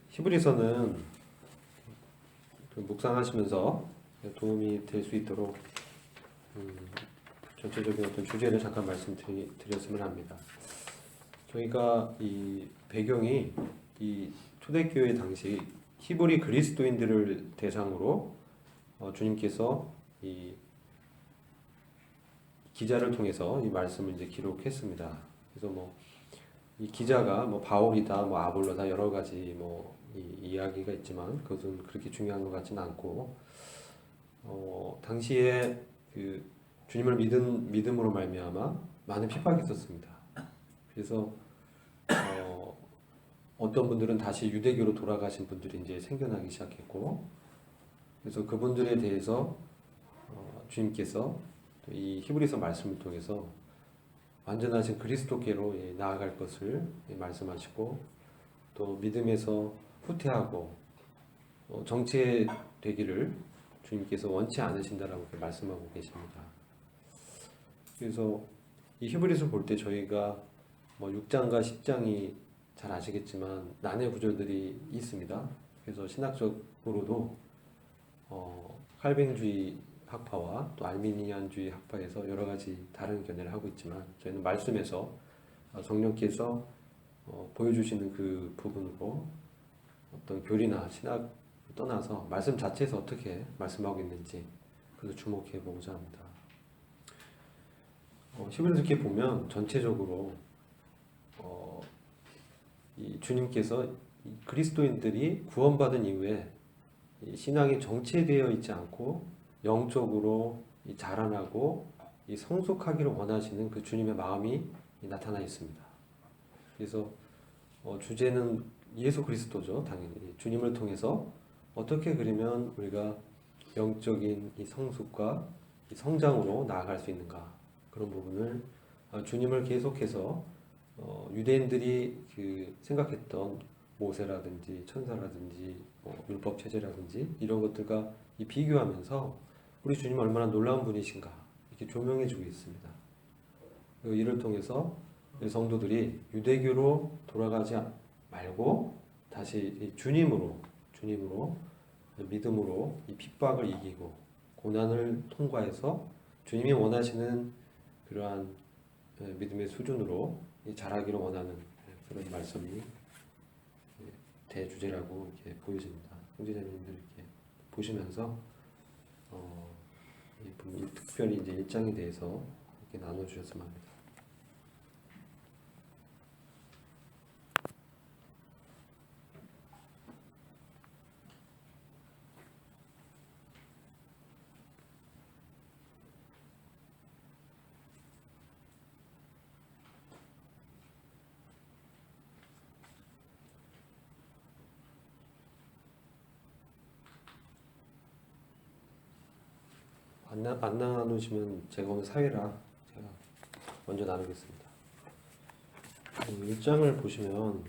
히브리서는 묵상하시면서 도움이 될 수 있도록 전체적인 어떤 주제를 잠깐 말씀드렸으면 합니다. 저희가 이 배경이 이 초대교회 당시 히브리 그리스도인들을 대상으로 주님께서 이 기자를 통해서 이 말씀을 이제 기록했습니다. 그래서 이 기자가 바울이다, 아볼로다 여러 가지 이야기가 있지만 그것은 그렇게 중요한 것 같지는 않고 당시에 그 주님을 믿음으로 말미암아 많은 핍박이 있었습니다. 그래서 어떤 분들은 다시 유대교로 돌아가신 분들이 이제 생겨나기 시작했고, 그래서 그분들에 대해서 주님께서 이 히브리서 말씀을 통해서 완전하신 그리스도께로 나아갈 것을 말씀하시고, 또 믿음에서 후퇴하고 정체되기를 주님께서 원치 않으신다라고 말씀하고 계십니다. 그래서 이 히브리서 볼 때 저희가 6장과 10장이 잘 아시겠지만 난해 구절들이 있습니다. 그래서 신학적으로도 칼빈주의 학파와 또 알미니안주의 학파에서 여러 가지 다른 견해를 하고 있지만 저희는 말씀에서 성령께서 보여주시는 그 부분으로 어떤 교리나 신학을 떠나서 말씀 자체에서 어떻게 말씀하고 있는지 그래서 주목해 보고자 합니다. 히브리서 이렇게 보면 전체적으로 이 주님께서 이 그리스도인들이 구원받은 이후에 이 신앙이 정체되어 있지 않고 영적으로 자라나고 이 성숙하기를 원하시는 그 주님의 마음이 나타나 있습니다. 그래서 주제는 예수 그리스도죠. 당연히 주님을 통해서 어떻게 그러면 우리가 영적인 이 성숙과 이 성장으로 나아갈 수 있는가, 그런 부분을 주님을 계속해서 유대인들이 그 생각했던 모세라든지 천사라든지 율법 체제라든지 이런 것들과 비교하면서 우리 주님 얼마나 놀라운 분이신가 이렇게 조명해주고 있습니다. 이를 통해서 성도들이 유대교로 돌아가지 말고 다시 주님으로 믿음으로 이 핍박을 이기고 고난을 통과해서 주님이 원하시는 그러한 믿음의 수준으로 자라기를 원하는 그런 말씀이 대주제라고 이렇게 보여집니다. 형제자매님들 이렇게 보시면서 특별히 이제 1장에 대해서 이렇게 나눠주셨으면 합니다. 안 나누시면 제가 오늘 사회라 제가 먼저 나누겠습니다. 1장을 보시면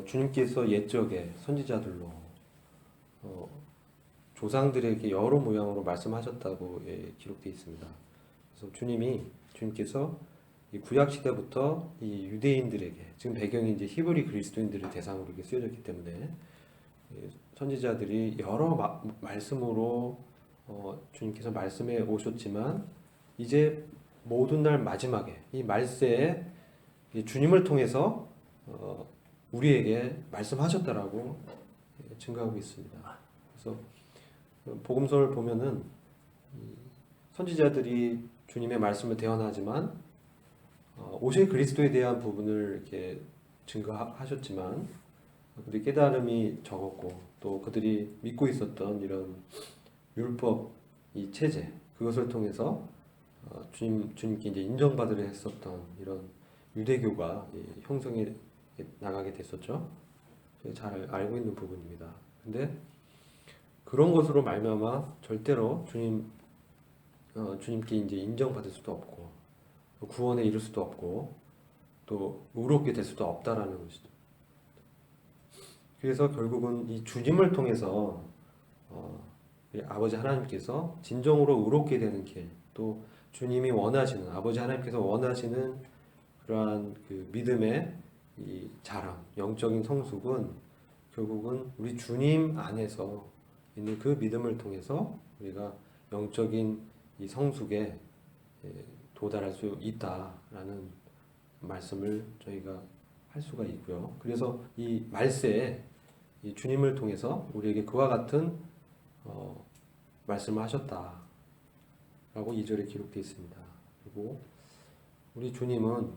주님께서 옛적에 선지자들로 조상들에게 여러 모양으로 말씀하셨다고 기록되어 있습니다. 그래서 주님께서 이 구약 시대부터 이 유대인들에게, 지금 배경이 이제 히브리 그리스도인들을 대상으로 이렇게 쓰여졌기 때문에 선지자들이 여러 말씀으로 주님께서 말씀해 오셨지만 이제 모든 날 마지막에 이 말세에 주님을 통해서 우리에게 말씀하셨다라고 증거하고 있습니다. 그래서 복음서를 보면은 선지자들이 주님의 말씀을 대언하지만 오실 그리스도에 대한 부분을 이렇게 증거하셨지만 그들이 깨달음이 적었고 또 그들이 믿고 있었던 이런 율법 이 체제, 그것을 통해서 주님께 이제 인정받으려 했었던 이런 유대교가 형성해 나가게 됐었죠. 잘 알고 있는 부분입니다. 근데 그런 것으로 말미암아 절대로 주님께 이제 인정받을 수도 없고 구원에 이를 수도 없고 또 의롭게 될 수도 없다라는 것이죠. 그래서 결국은 이 주님을 통해서 아버지 하나님께서 진정으로 의롭게 되는 길, 또 주님이 원하시는, 아버지 하나님께서 원하시는 그러한 그 믿음의 이 자랑, 영적인 성숙은 결국은 우리 주님 안에서 있는 그 믿음을 통해서 우리가 영적인 이 성숙에 도달할 수 있다라는 말씀을 저희가 할 수가 있고요. 그래서 이 말세에 이 주님을 통해서 우리에게 그와 같은 말씀을 하셨다라고 2절에 기록되어 있습니다. 그리고 우리 주님은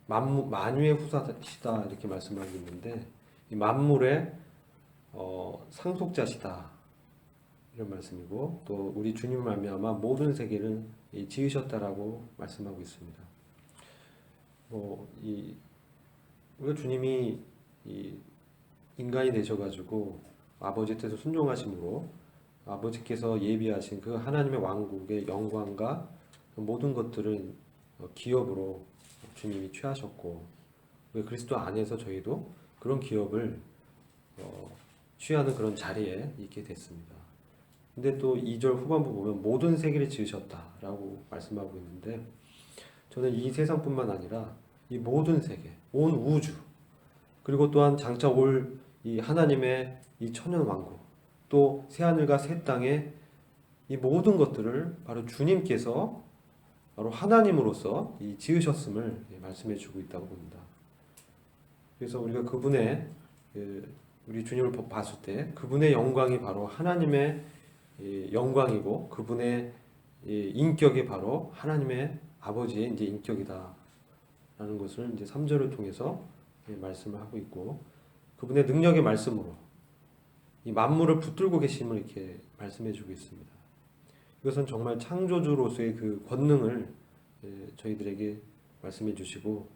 만유의 후사시다 이렇게 말씀하고 있는데 이 만물의 상속자시다 이런 말씀이고 또 우리 주님을 말미암아 모든 세계를 지으셨다라고 말씀하고 있습니다. 우리가 주님이 인간이 되셔가지고 아버지 뜻에 순종하심으로 아버지께서 예비하신 그 하나님의 왕국의 영광과 모든 것들을 기업으로 주님이 취하셨고 그리스도 안에서 저희도 그런 기업을 취하는 그런 자리에 있게 됐습니다. 근데 또 2절 후반부 보면 모든 세계를 지으셨다라고 말씀하고 있는데 저는 이 세상뿐만 아니라 이 모든 세계, 온 우주 그리고 또한 장차 올 이 하나님의 이 천연 왕국 또 새하늘과 새 땅의 이 모든 것들을 바로 주님께서 바로 하나님으로서 이 지으셨음을 말씀해 주고 있다고 봅니다. 그래서 우리가 그분의 우리 주님을 봤을 때 그분의 영광이 바로 하나님의 영광이고 그분의 인격이 바로 하나님의 아버지의 이제 인격이다라는 것을 이제 3절을 통해서 말씀을 하고 있고 그분의 능력의 말씀으로 이 만물을 붙들고 계심을 이렇게 말씀해 주고 있습니다. 이것은 정말 창조주로서의 그 권능을 저희들에게 말씀해 주시고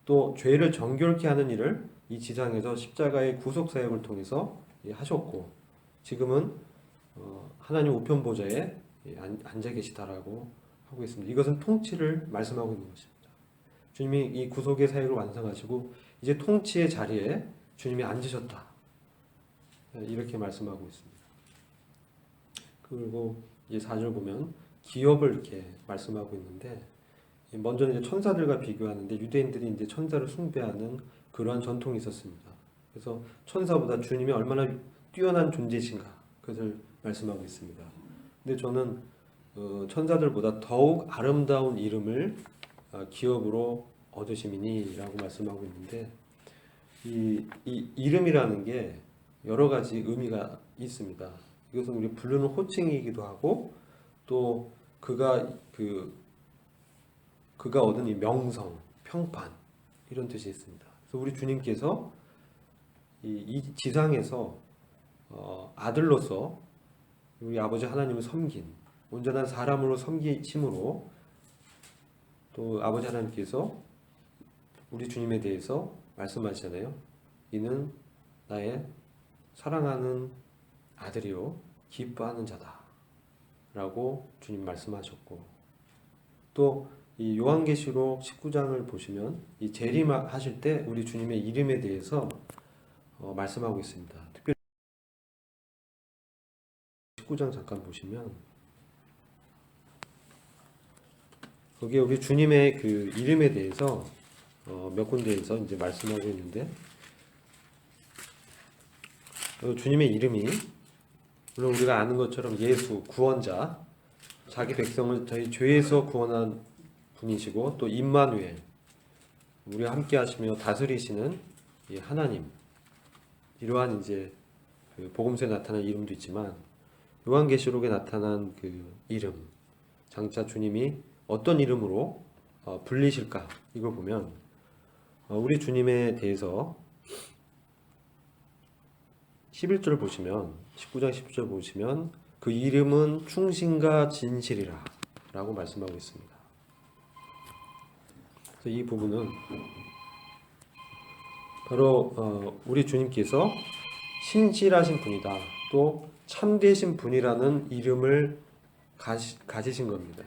또 죄를 정결케 하는 일을 이 지상에서 십자가의 구속 사역을 통해서 하셨고 지금은 하나님 우편 보좌에 앉아 계시다라고 하고 있습니다. 이것은 통치를 말씀하고 있는 것입니다. 주님이 이 구속의 사역을 완성하시고 이제 통치의 자리에 주님이 앉으셨다. 이렇게 말씀하고 있습니다. 그리고 이제 4절 보면 기업을 이렇게 말씀하고 있는데 먼저는 이제 천사들과 비교하는데 유대인들이 이제 천사를 숭배하는 그러한 전통이 있었습니다. 그래서 천사보다 주님이 얼마나 뛰어난 존재이신가 그것을 말씀하고 있습니다. 근데 저는 천사들보다 더욱 아름다운 이름을 기업으로 얻으심이니라고 말씀하고 있는데 이 이름이라는 게 여러 가지 의미가 있습니다. 이것은 우리 부르는 호칭이기도 하고 또 그가 얻은 이 명성, 평판 이런 뜻이 있습니다. 그래서 우리 주님께서 이 지상에서 아들로서 우리 아버지 하나님을 섬긴 온전한 사람으로 섬기심으로 또 아버지 하나님께서 우리 주님에 대해서 말씀하시잖아요. 이는 나의 사랑하는 아들이요 기뻐하는 자다 라고 주님 말씀하셨고 또 이 요한계시록 19장을 보시면 이 재림하실 때 우리 주님의 이름에 대해서 말씀하고 있습니다. 특별히 19장 잠깐 보시면 거기에 우리 주님의 그 이름에 대해서 몇 군데에서 이제 말씀하고 있는데 주님의 이름이 물론 우리가 아는 것처럼 예수 구원자 자기 백성을 저희 죄에서 구원한 분이시고 또 임마누엘 우리와 함께 하시며 다스리시는 이 하나님 이러한 이제 그 복음서에 나타난 이름도 있지만 요한계시록에 나타난 그 이름 장차 주님이 어떤 이름으로 불리실까 이걸 보면 우리 주님에 대해서 11절 보시면 19장 10절 보시면 그 이름은 충신과 진실이라 라고 말씀하고 있습니다. 그래서 이 부분은 바로 우리 주님께서 신실하신 분이다 또 참되신 분이라는 이름을 가지신 겁니다.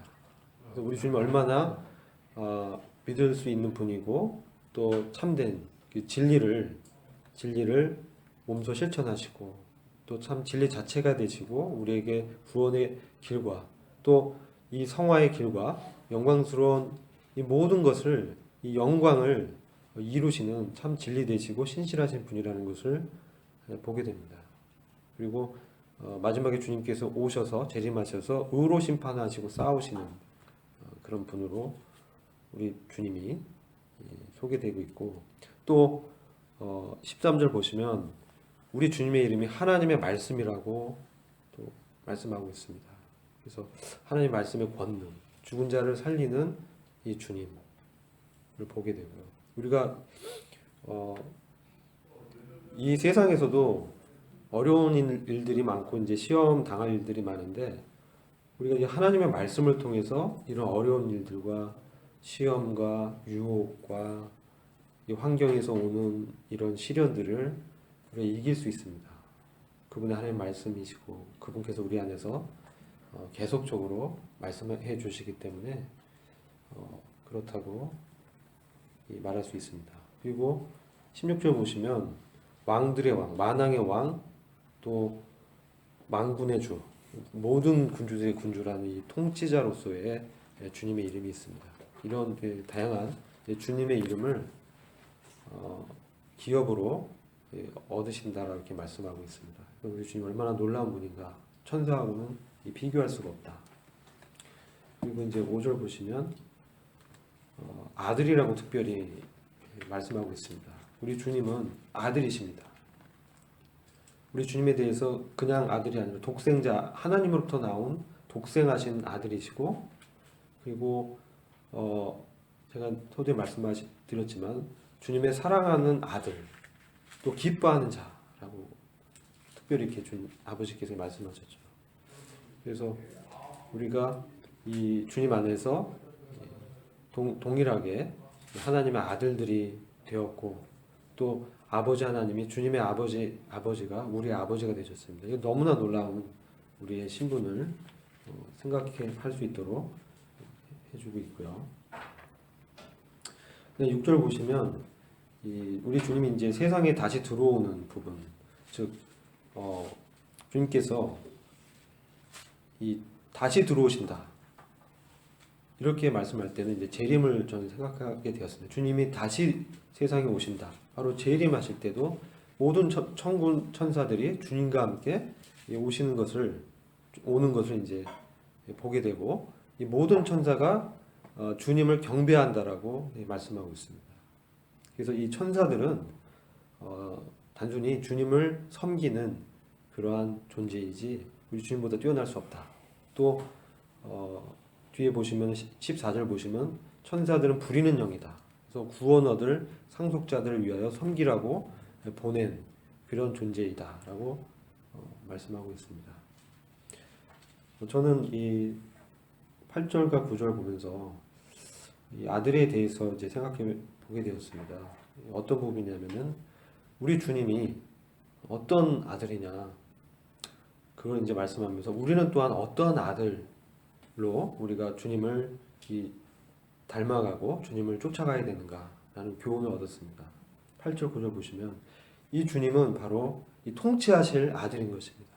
그래서 우리 주님 얼마나 믿을 수 있는 분이고 또 참된 그 진리를 몸소 실천하시고 또 참 진리 자체가 되시고 우리에게 구원의 길과 또 이 성화의 길과 영광스러운 이 모든 것을 이 영광을 이루시는 참 진리 되시고 신실하신 분이라는 것을 보게 됩니다. 그리고 마지막에 주님께서 오셔서 재림하셔서 의로 심판하시고 싸우시는 그런 분으로 우리 주님이 소개되고 있고, 또 13절 보시면 우리 주님의 이름이 하나님의 말씀이라고 또 말씀하고 있습니다. 그래서 하나님의 말씀의 권능, 죽은 자를 살리는 이 주님을 보게 되고요. 우리가 이 세상에서도 어려운 일들이 많고 이제 시험 당할 일들이 많은데, 우리가 이 하나님의 말씀을 통해서 이런 어려운 일들과 시험과 유혹과 이 환경에서 오는 이런 시련들을 우리가 이길 수 있습니다. 그분의 하나님의 말씀이시고 그분께서 우리 안에서 계속적으로 말씀해 주시기 때문에 그렇다고 말할 수 있습니다. 그리고 16절 보시면 왕들의 왕, 만왕의 왕, 또 만군의 주, 모든 군주들의 군주라는 이 통치자로서의 주님의 이름이 있습니다. 이런 다양한 주님의 이름을 기업으로 얻으신다라고 이렇게 말씀하고 있습니다. 우리 주님 얼마나 놀라운 분인가, 천사하고는 비교할 수가 없다. 그리고 이제 5절 보시면 아들이라고 특별히 말씀하고 있습니다. 우리 주님은 아들이십니다. 우리 주님에 대해서 그냥 아들이 아니라 독생자, 하나님으로부터 나온 독생하신 아들이시고, 그리고 제가 서두에 말씀드렸지만 주님의 사랑하는 아들, 또 기뻐하는 자라고 특별히 이렇게 아버지께서 말씀하셨죠. 그래서 우리가 이 주님 안에서 동일하게 하나님의 아들들이 되었고, 또 아버지 하나님이 주님의 아버지가 우리의 아버지가 되셨습니다. 이거 너무나 놀라운 우리의 신분을 생각할 수 있도록 해주고 있고요. 6절 보시면 우리 주님이 이제 세상에 다시 들어오는 부분, 즉 주님께서 다시 들어오신다, 이렇게 말씀할 때는 이제 재림을 저는 생각하게 되었습니다. 주님이 다시 세상에 오신다. 바로 재림하실 때도 모든 천군 천사들이 주님과 함께 오는 것을 이제 보게 되고, 이 모든 천사가 주님을 경배한다라고 말씀하고 있습니다. 그래서 이 천사들은 단순히 주님을 섬기는 그러한 존재이지 우리 주님보다 뛰어날 수 없다. 또 뒤에 보시면 14절 보시면 천사들은 부리는 영이다. 그래서 구원 얻을 상속자들을 위하여 섬기라고 보낸 그런 존재이다라고 말씀하고 있습니다. 저는 이 8절과 9절 보면서 이 아들에 대해서 이제 생각해 보게 되었습니다. 어떤 부분이냐면은 우리 주님이 어떤 아들이냐, 그걸 이제 말씀하면서 우리는 또한 어떤 아들로 우리가 주님을 닮아가고 주님을 쫓아가야 되는가라는 교훈을 얻었습니다. 8절 9절 보시면 이 주님은 바로 이 통치하실 아들인 것입니다.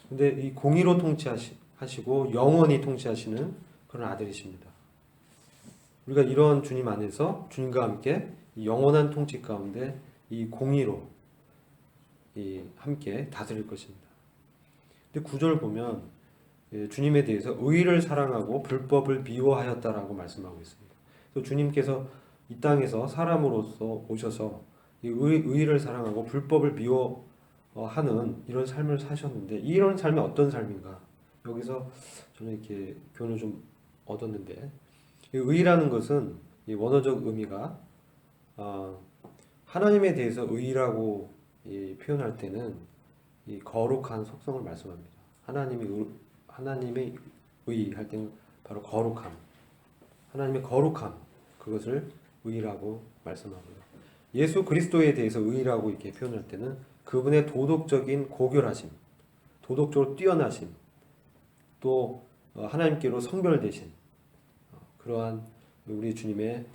근데 이 공의로 통치하시고 영원히 통치하시는 그런 아들이십니다. 우리가 이런 주님 안에서 주님과 함께 영원한 통치 가운데 이 공의로 함께 다스릴 것입니다. 근데 9절 보면 주님에 대해서 의를 사랑하고 불법을 미워하였다라고 말씀하고 있습니다. 또 주님께서 이 땅에서 사람으로서 오셔서 이 의를 사랑하고 불법을 미워하는 이런 삶을 사셨는데, 이런 삶이 어떤 삶인가? 여기서 저는 이렇게 교훈을 좀 얻었는데, 의라는 것은 이 원어적 의미가 하나님에 대해서 의라고 표현할 때는 이 거룩한 속성을 말씀합니다. 하나님의 의 할 때는 바로 거룩함, 하나님의 거룩함, 그것을 의라고 말씀하고요. 예수 그리스도에 대해서 의라고 이렇게 표현할 때는 그분의 도덕적인 고결하심, 도덕적으로 뛰어나심, 또 하나님께로 성별되신 그러한 우리 주님의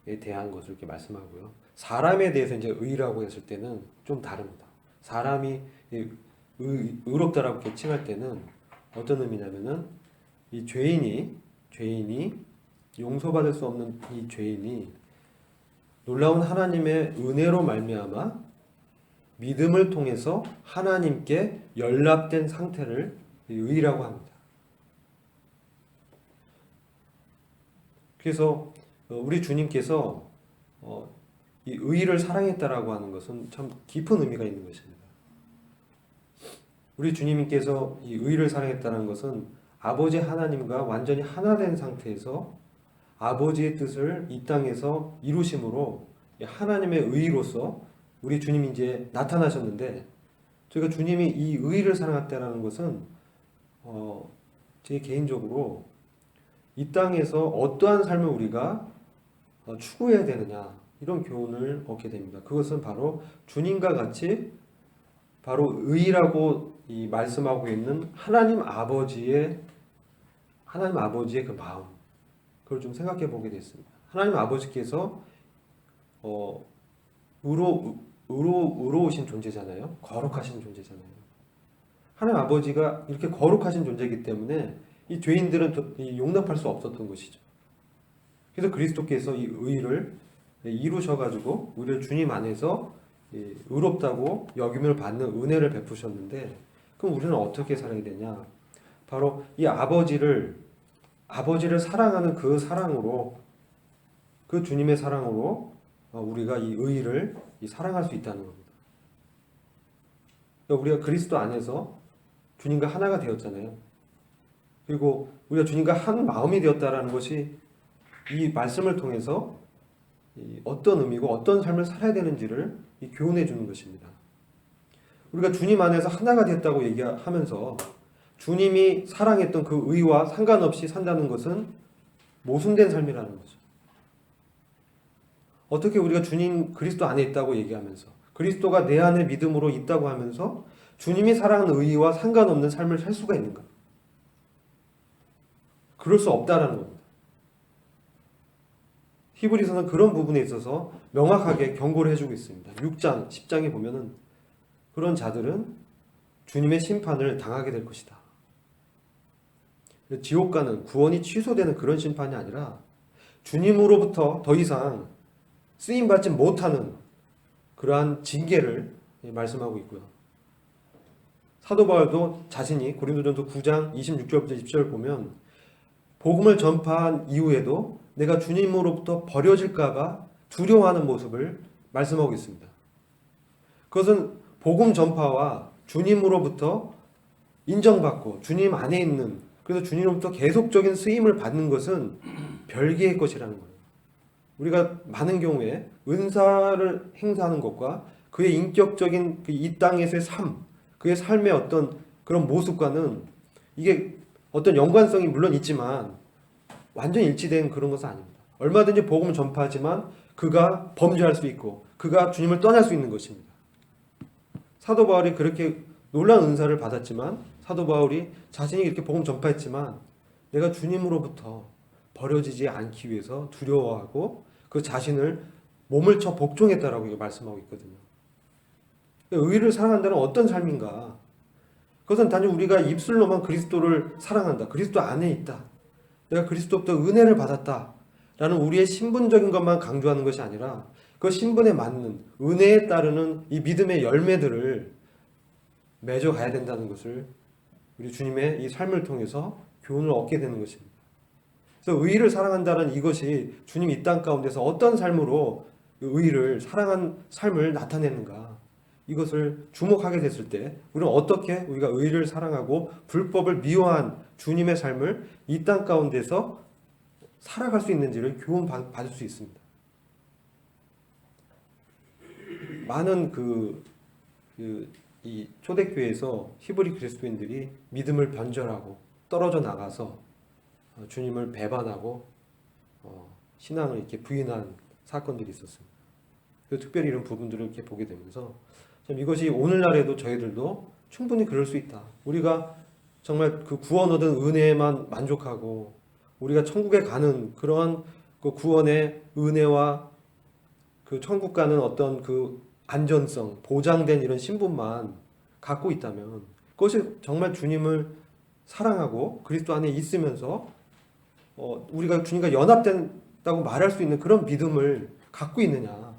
에 대한 것을 이렇게 말씀하고요. 사람에 대해서 이제 의라고 했을 때는 좀 다릅니다. 사람이 의롭다라고 이렇게 칭할 때는 어떤 의미냐면은 이 죄인이 용서받을 수 없는 이 죄인이 놀라운 하나님의 은혜로 말미암아 믿음을 통해서 하나님께 연락된 상태를 의라고 합니다. 그래서 우리 주님께서 이 의를 사랑했다라고 하는 것은 참 깊은 의미가 있는 것입니다. 우리 주님께서 이 의를 사랑했다는 것은 아버지 하나님과 완전히 하나 된 상태에서 아버지의 뜻을 이 땅에서 이루심으로 하나님의 의로서 우리 주님이 이제 나타나셨는데, 저희가 주님이 이 의를 사랑했다는 것은 제 개인적으로 이 땅에서 어떠한 삶을 우리가 추구해야 되느냐, 이런 교훈을 얻게 됩니다. 그것은 바로 주님과 같이 바로 의라고 이 말씀하고 있는 하나님 아버지의 그 마음, 그걸 좀 생각해 보게 됐습니다. 하나님 아버지께서 의로우신 존재잖아요. 거룩하신 존재잖아요. 하나님 아버지가 이렇게 거룩하신 존재이기 때문에 이 죄인들은 용납할 수 없었던 것이죠. 그래서 그리스도께서 이 의를 이루셔가지고 우리를 주님 안에서 의롭다고 여김을 받는 은혜를 베푸셨는데, 그럼 우리는 어떻게 살아야 되냐? 바로 이 아버지를 사랑하는 그 사랑으로, 그 주님의 사랑으로 우리가 이 의를 사랑할 수 있다는 겁니다. 그러니까 우리가 그리스도 안에서 주님과 하나가 되었잖아요. 그리고 우리가 주님과 한 마음이 되었다라는 것이 이 말씀을 통해서 어떤 의미고 어떤 삶을 살아야 되는지를 교훈해 주는 것입니다. 우리가 주님 안에서 하나가 됐다고 얘기하면서 주님이 사랑했던 그 의와 상관없이 산다는 것은 모순된 삶이라는 거죠. 어떻게 우리가 주님 그리스도 안에 있다고 얘기하면서, 그리스도가 내 안에 믿음으로 있다고 하면서 주님이 사랑하는 의와 상관없는 삶을 살 수가 있는가? 그럴 수 없다라는 겁니다. 히브리서는 그런 부분에 있어서 명확하게 경고를 해주고 있습니다. 6장, 10장에 보면은 그런 자들은 주님의 심판을 당하게 될 것이다. 지옥 가는, 구원이 취소되는 그런 심판이 아니라 주님으로부터 더 이상 쓰임받지 못하는 그러한 징계를 말씀하고 있고요. 사도 바울도 자신이 고린도전서 9장 26절부터 20절 보면 복음을 전파한 이후에도 내가 주님으로부터 버려질까봐 두려워하는 모습을 말씀하고 있습니다. 그것은 복음 전파와 주님으로부터 인정받고 주님 안에 있는, 그래서 주님으로부터 계속적인 쓰임을 받는 것은 별개의 것이라는 거예요. 우리가 많은 경우에 은사를 행사하는 것과 그의 인격적인 이 땅에서의 삶, 그의 삶의 어떤 그런 모습과는 이게 어떤 연관성이 물론 있지만 완전 일치된 그런 것은 아닙니다. 얼마든지 복음을 전파하지만 그가 범죄할 수 있고 그가 주님을 떠날 수 있는 것입니다. 사도 바울이 그렇게 놀라운 은사를 받았지만, 사도 바울이 자신이 이렇게 복음 전파했지만 내가 주님으로부터 버려지지 않기 위해서 두려워하고 그 자신을 몸을 쳐 복종했다라고 말씀하고 있거든요. 의를 사랑한다는 어떤 삶인가? 그것은 단지 우리가 입술로만 그리스도를 사랑한다, 그리스도 안에 있다, 내가 그리스도부터 은혜를 받았다 라는 우리의 신분적인 것만 강조하는 것이 아니라 그 신분에 맞는 은혜에 따르는 이 믿음의 열매들을 맺어가야 된다는 것을 우리 주님의 이 삶을 통해서 교훈을 얻게 되는 것입니다. 그래서 의를 사랑한다는 이것이 주님 이 땅 가운데서 어떤 삶으로 의를 사랑한 삶을 나타내는가, 이것을 주목하게 됐을 때 우리는 어떻게 우리가 의를 사랑하고 불법을 미워한 주님의 삶을 이 땅 가운데서 살아갈 수 있는지를 교훈 받을 수 있습니다. 많은 이 초대교회에서 히브리 그리스도인들이 믿음을 변절하고 떨어져 나가서 주님을 배반하고 신앙을 이렇게 부인한 사건들이 있었습니다. 그래서 특별히 이런 부분들을 이렇게 보게 되면서 참 이것이 오늘날에도 저희들도 충분히 그럴 수 있다. 우리가 정말 그 구원 얻은 은혜에만 만족하고 우리가 천국에 가는 그런 그 구원의 은혜와 그 천국 가는 어떤 그 안전성, 보장된 이런 신분만 갖고 있다면 그것이 정말 주님을 사랑하고 그리스도 안에 있으면서 우리가 주님과 연합된다고 말할 수 있는 그런 믿음을 갖고 있느냐?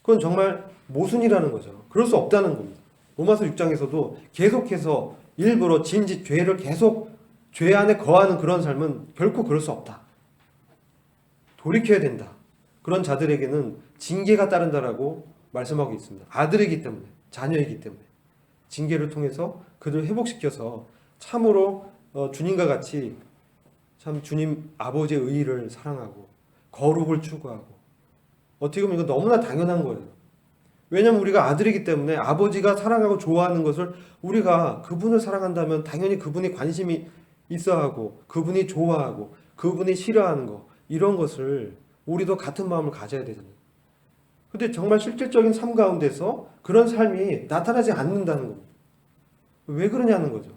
그건 정말 모순이라는 거죠. 그럴 수 없다는 겁니다. 로마서 6장에서도 계속해서 일부러 진짓 죄를 계속 죄 안에 거하는 그런 삶은 결코 그럴 수 없다. 돌이켜야 된다. 그런 자들에게는 징계가 따른다라고 말씀하고 있습니다. 아들이기 때문에, 자녀이기 때문에 징계를 통해서 그들을 회복시켜서 참으로 주님과 같이 참 주님 아버지의 의의를 사랑하고 거룩을 추구하고, 어떻게 보면 이거 너무나 당연한 거예요. 왜냐하면 우리가 아들이기 때문에 아버지가 사랑하고 좋아하는 것을 우리가 그분을 사랑한다면 당연히 그분이 관심이 있어 하고 그분이 좋아하고 그분이 싫어하는 거, 이런 것을 우리도 같은 마음을 가져야 되잖아요. 근데 정말 실질적인 삶 가운데서 그런 삶이 나타나지 않는다는 겁니다. 왜 그러냐는 거죠.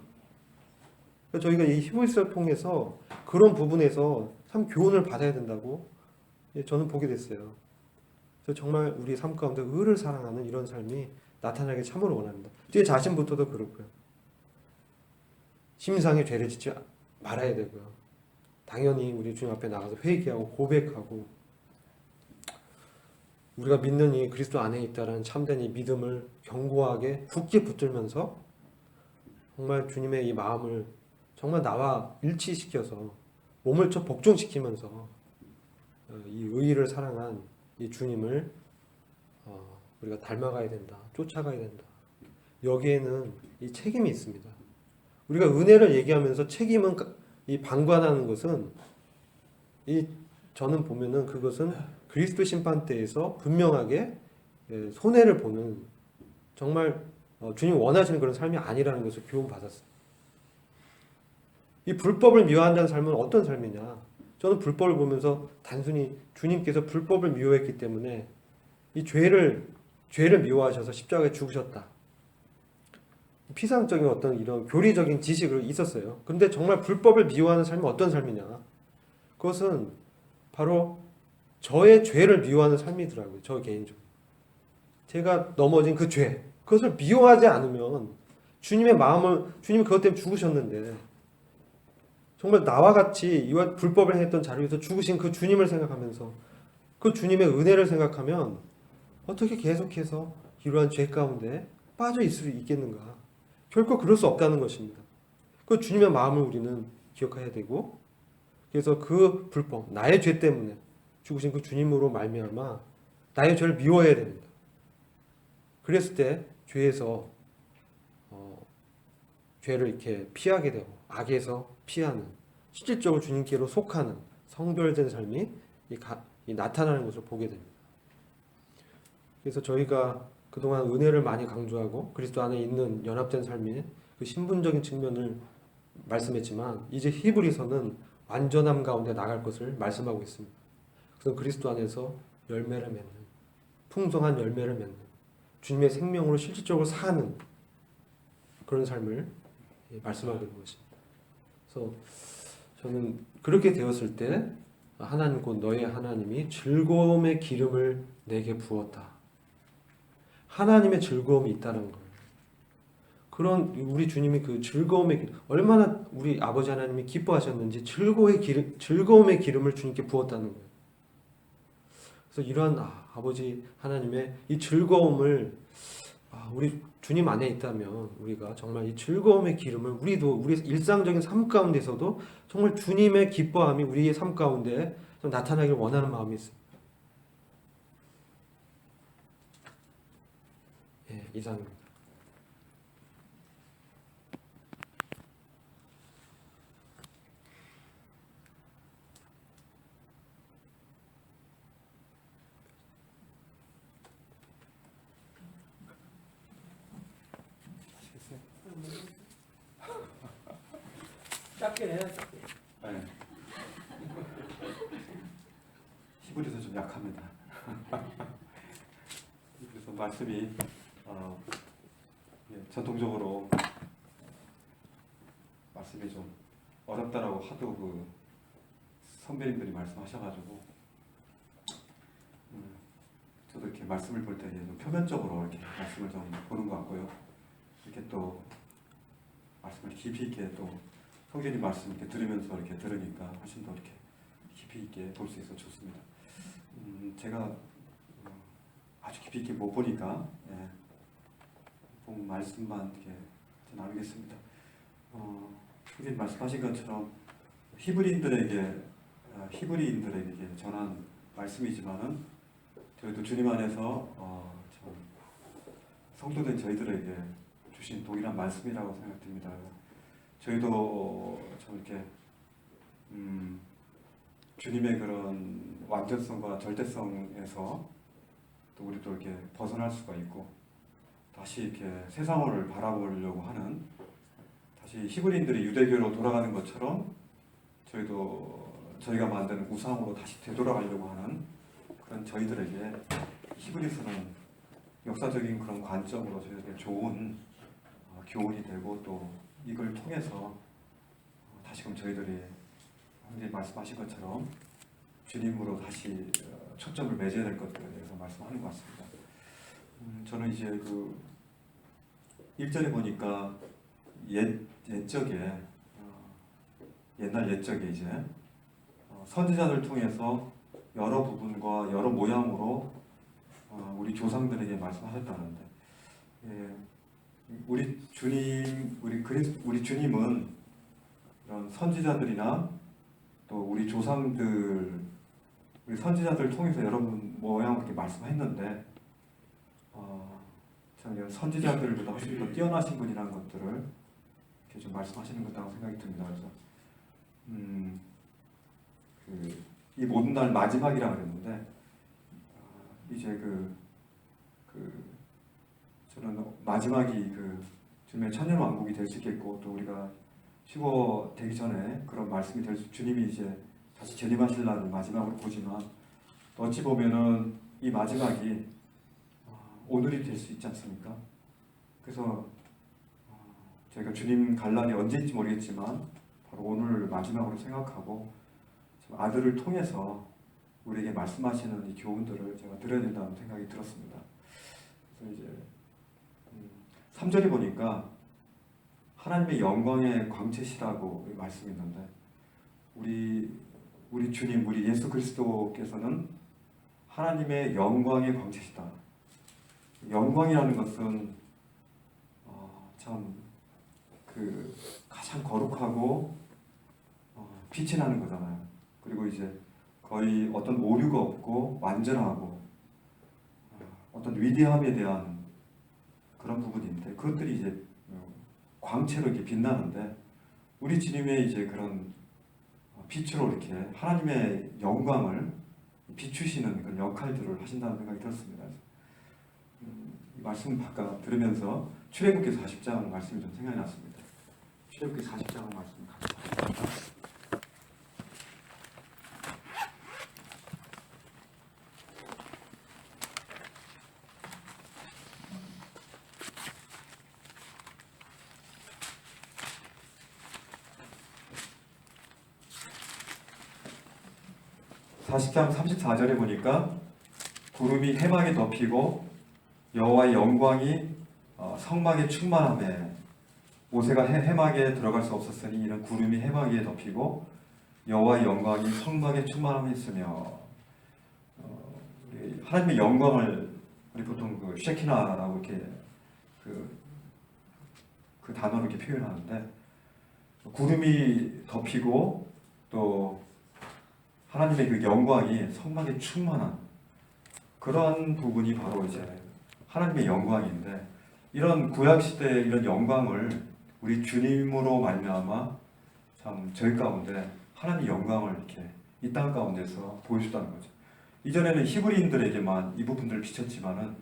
저희가 이 히브리서를 통해서 그런 부분에서 참 교훈을 받아야 된다고 저는 보게 됐어요. 그래서 정말 우리 삶 가운데 의를 사랑하는 이런 삶이 나타나길 참으로 원합니다. 제 자신부터도 그렇고요. 심상의 죄를 짓지 말아야 되고요. 당연히 우리 주님 앞에 나가서 회개하고 고백하고, 우리가 믿는 이 그리스도 안에 있다는 참된 이 믿음을 견고하게 굳게 붙들면서 정말 주님의 이 마음을 정말 나와 일치시켜서 몸을 쳐 복종시키면서 이 의의를 사랑한 이 주님을 우리가 닮아가야 된다, 쫓아가야 된다. 여기에는 이 책임이 있습니다. 우리가 은혜를 얘기하면서 책임은 이 방관하는 것은, 저는 보면은 그것은 그리스도 심판대에서 분명하게 손해를 보는, 정말 주님 원하시는 그런 삶이 아니라는 것을 교훈 받았어요. 이 불법을 미워한다는 삶은 어떤 삶이냐? 저는 불법을 보면서 단순히 주님께서 불법을 미워했기 때문에 이 죄를 미워하셔서 십자가에 죽으셨다, 피상적인 어떤 이런 교리적인 지식으로 있었어요. 그런데 정말 불법을 미워하는 삶은 어떤 삶이냐? 그것은 바로 저의 죄를 미워하는 삶이더라고요. 저 개인적으로. 제가 넘어진 그 죄, 그것을 미워하지 않으면, 주님의 마음을, 주님이 그것 때문에 죽으셨는데 정말 나와 같이 이와 불법을 행했던 자를 위해서 죽으신 그 주님을 생각하면서, 그 주님의 은혜를 생각하면 어떻게 계속해서 이러한 죄 가운데 빠져 있을 수 있겠는가? 결코 그럴 수 없다는 것입니다. 그 주님의 마음을 우리는 기억해야 되고, 그래서 그 불법, 나의 죄 때문에 죽으신 그 주님으로 말미암아 나의 죄를 미워해야 됩니다. 그랬을 때 죄에서 죄를 이렇게 피하게 되고, 악에서 피하는, 실질적으로 주님께로 속하는 성별된 삶이 나타나는 것을 보게 됩니다. 그래서 저희가 그동안 은혜를 많이 강조하고 그리스도 안에 있는 연합된 삶의 그 신분적인 측면을 말씀했지만, 이제 히브리서는 완전함 가운데 나갈 것을 말씀하고 있습니다. 그래서 그리스도 안에서 열매를 맺는, 풍성한 열매를 맺는, 주님의 생명으로 실질적으로 사는 그런 삶을 말씀하고 있는 것입니다. 그래서 저는 그렇게 되었을 때 하나님 곧 너의 하나님이 즐거움의 기름을 내게 부었다. 하나님의 즐거움이 있다는 거예요. 그런 우리 주님이 그 즐거움의 기름, 얼마나 우리 아버지 하나님이 기뻐하셨는지 즐거움의 기름을 주님께 부었다는 거예요. 그래서 이러한 아버지 하나님의 이 즐거움을 우리 주님 안에 있다면, 우리가 정말 이 즐거움의 기름을 우리 일상적인 삶 가운데서도 정말 주님의 기뻐함이 우리의 삶 가운데 좀 나타나길 원하는 마음이 있습니다. 이상입니다. 짧게 해요, 짧게. 네. 히브리서 좀 약합니다. 그래서 말씀이 전통적으로 말씀이 좀 어렵다라고 하도 그 선배님들이 말씀하셔가지고 저도 이렇게 말씀을 볼 때 좀 표면적으로 이렇게 말씀을 좀 보는 것 같고요. 이렇게 또 말씀을 깊이 있게 또 성진이 말씀 이렇게 들으면서 이렇게 들으니까 훨씬 더 이렇게 깊이 있게 볼 수 있어서 좋습니다. 제가 아주 깊이 있게 못 보니까 본 말씀만 이렇게 나누겠습니다. 성진이 말씀하신 것처럼 히브리인들에게 전한 말씀이지만은 저희도 주님 안에서 참 성도된 저희들에게 주신 동일한 말씀이라고 생각됩니다. 저희도 참 이렇게 주님의 그런 완전성과 절대성에서 또 우리도 이렇게 벗어날 수가 있고 다시 이렇게 세상을 바라보려고 하는 다시 히브리인들이 유대교로 돌아가는 것처럼 저희가 만드는 우상으로 다시 되돌아가려고 하는 그런 저희들에게 히브리서는 역사적인 그런 관점으로 저희들에게 좋은 교훈이 되고 또 이걸 통해서 다시금 저희들이 형제님 말씀하신 것처럼 주님으로 다시 초점을 맺어야 될 것들에 대해서 말씀하는 것 같습니다. 저는 이제 그 1절에 보니까 옛날 옛적에 이제 선지자들 통해서 여러 부분과 여러 모양으로 우리 조상들에게 말씀하셨다는데 우리 주님은 이런 선지자들이나 또 우리 조상들 우리 선지자들 통해서 여러분 모양으로 이렇게 말씀했는데 참 이런 선지자들보다 훨씬 더 뛰어나신 분이라는 것들을 이렇게 좀 말씀하시는 것 같다고 생각이 듭니다. 그래서 이 모든 날 마지막이라 그랬는데 이제 저는 마지막이 주님의 천년왕국이 될 수 있겠고 또 우리가 휴거되기 전에 그런 말씀이 될 수 주님이 이제 다시 재림하실 날을 마지막으로 보지만 어찌 보면은 이 마지막이 오늘이 될 수 있지 않습니까? 그래서 저희가 주님 갈 날이 언제인지 모르겠지만 바로 오늘 마지막으로 생각하고 아들을 통해서 우리에게 말씀하시는 이 교훈들을 제가 들어야 된다는 생각이 들었습니다. 그래서 이제 3절에 보니까 하나님의 영광의 광채시라고 말씀이 있는데 우리 주님, 우리 예수 그리스도께서는 하나님의 영광의 광채시다. 영광이라는 것은 참 가장 거룩하고 빛이 나는 거잖아요. 그리고 이제 거의 어떤 오류가 없고 완전하고 어떤 위대함에 대한 그런 부분인데 그것들이 이제 광채로 이렇게 빛나는데 우리 주님의 이제 그런 빛으로 이렇게 하나님의 영광을 비추시는 그런 역할들을 하신다는 생각이 들었습니다. 이 말씀 아까 들으면서 출애굽기 40장 말씀이 좀 생각이 났습니다. 출애굽기 40장 말씀 같이 보겠습니다. (40장 34절에) 보니까 구름이 해막에 덮이고 여호와의 영광이 성막에 충만함에 모세가 해막에 들어갈 수 없었으니 이는 구름이 해막에 덮이고 여호와의 영광이 성막에 충만함에 있으며 하나님의 영광을 우리 보통 쉐키나라고 이렇게 그 단어로 이렇게 표현하는데 구름이 덮이고 또 하나님의 그 영광이 성막에 충만한 그런 부분이 바로 이제 하나님의 영광인데 이런 구약 시대의 이런 영광을 우리 주님으로 말미암아 참 저희 가운데 하나님의 영광을 이렇게 이 땅 가운데서 보여주다는 거죠. 이전에는 히브리인들에게만 이 부분들을 비쳤지만은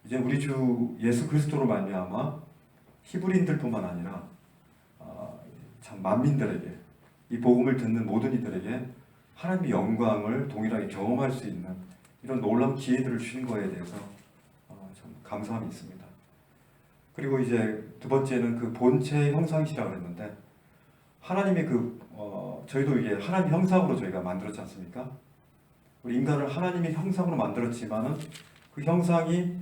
이제 우리 주 예수 그리스도로 말미암아 히브리인들뿐만 아니라 참 만민들에게 이 복음을 듣는 모든 이들에게 하나님의 영광을 동일하게 경험할 수 있는 이런 놀라운 기회들을 주신 거에 대해서 참 감사함이 있습니다. 그리고 이제 두 번째는 그 본체의 형상이시라고 했는데 하나님의 저희도 이게 하나님 형상으로 저희가 만들었지 않습니까? 우리 인간을 하나님의 형상으로 만들었지만은 그 형상이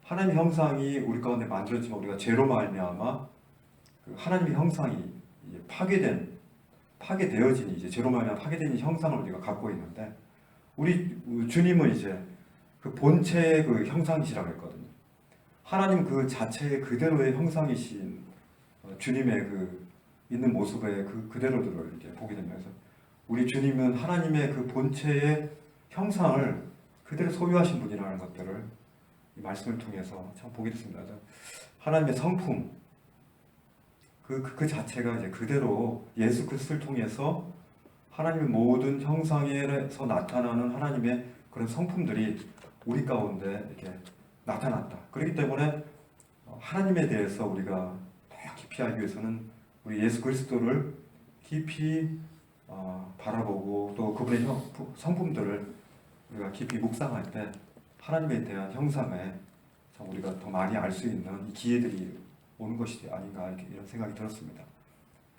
하나님의 형상이 우리 가운데 만들었지만 우리가 죄로 말미암아 그 하나님의 형상이 이제 파괴되어진 이제 죄로 말미암아 파괴된 형상을 우리가 갖고 있는데 우리 주님은 이제 그 본체의 그 형상이시라고 했거든요. 하나님 그 자체의 그대로의 형상이신 주님의 그 있는 모습의 그대로들을 이렇게 보게 되면서 우리 주님은 하나님의 그 본체의 형상을 그대로 소유하신 분이라는 것들을 이 말씀을 통해서 참 보게 됐습니다. 하나님의 성품 그 자체가 이제 그대로 예수 그리스도를 통해서 하나님의 모든 형상에서 나타나는 하나님의 그런 성품들이 우리 가운데 이렇게 나타났다. 그렇기 때문에 하나님에 대해서 우리가 더 깊이 알기 위해서는 우리 예수 그리스도를 깊이 바라보고 또 그분의 성품들을 우리가 깊이 묵상할 때 하나님에 대한 형상에 참 우리가 더 많이 알 수 있는 기회들이 오는 것이 아닌가 이런 생각이 들었습니다.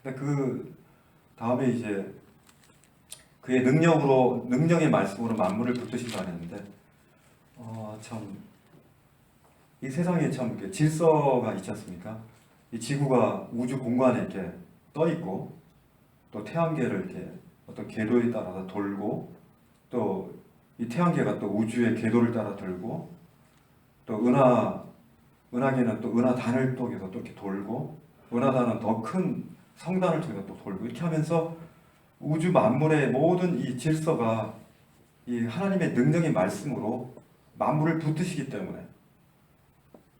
근데 그 다음에 이제 그의 능력의 말씀으로 만물을 붙드신다 했는데 참 이 세상에 참 이렇게 질서가 있지 않습니까? 이 지구가 우주 공간에 이렇게 떠 있고 또 태양계를 이렇게 어떤 궤도에 따라서 돌고 또 이 태양계가 또 우주의 궤도를 따라 돌고 또 은하계는 또 은하단을 통해서 또 이렇게 돌고 은하단은 더 큰 성단을 통해서 또 돌고 이렇게 하면서 우주 만물의 모든 이 질서가 이 하나님의 능력의 말씀으로 만물을 붙드시기 때문에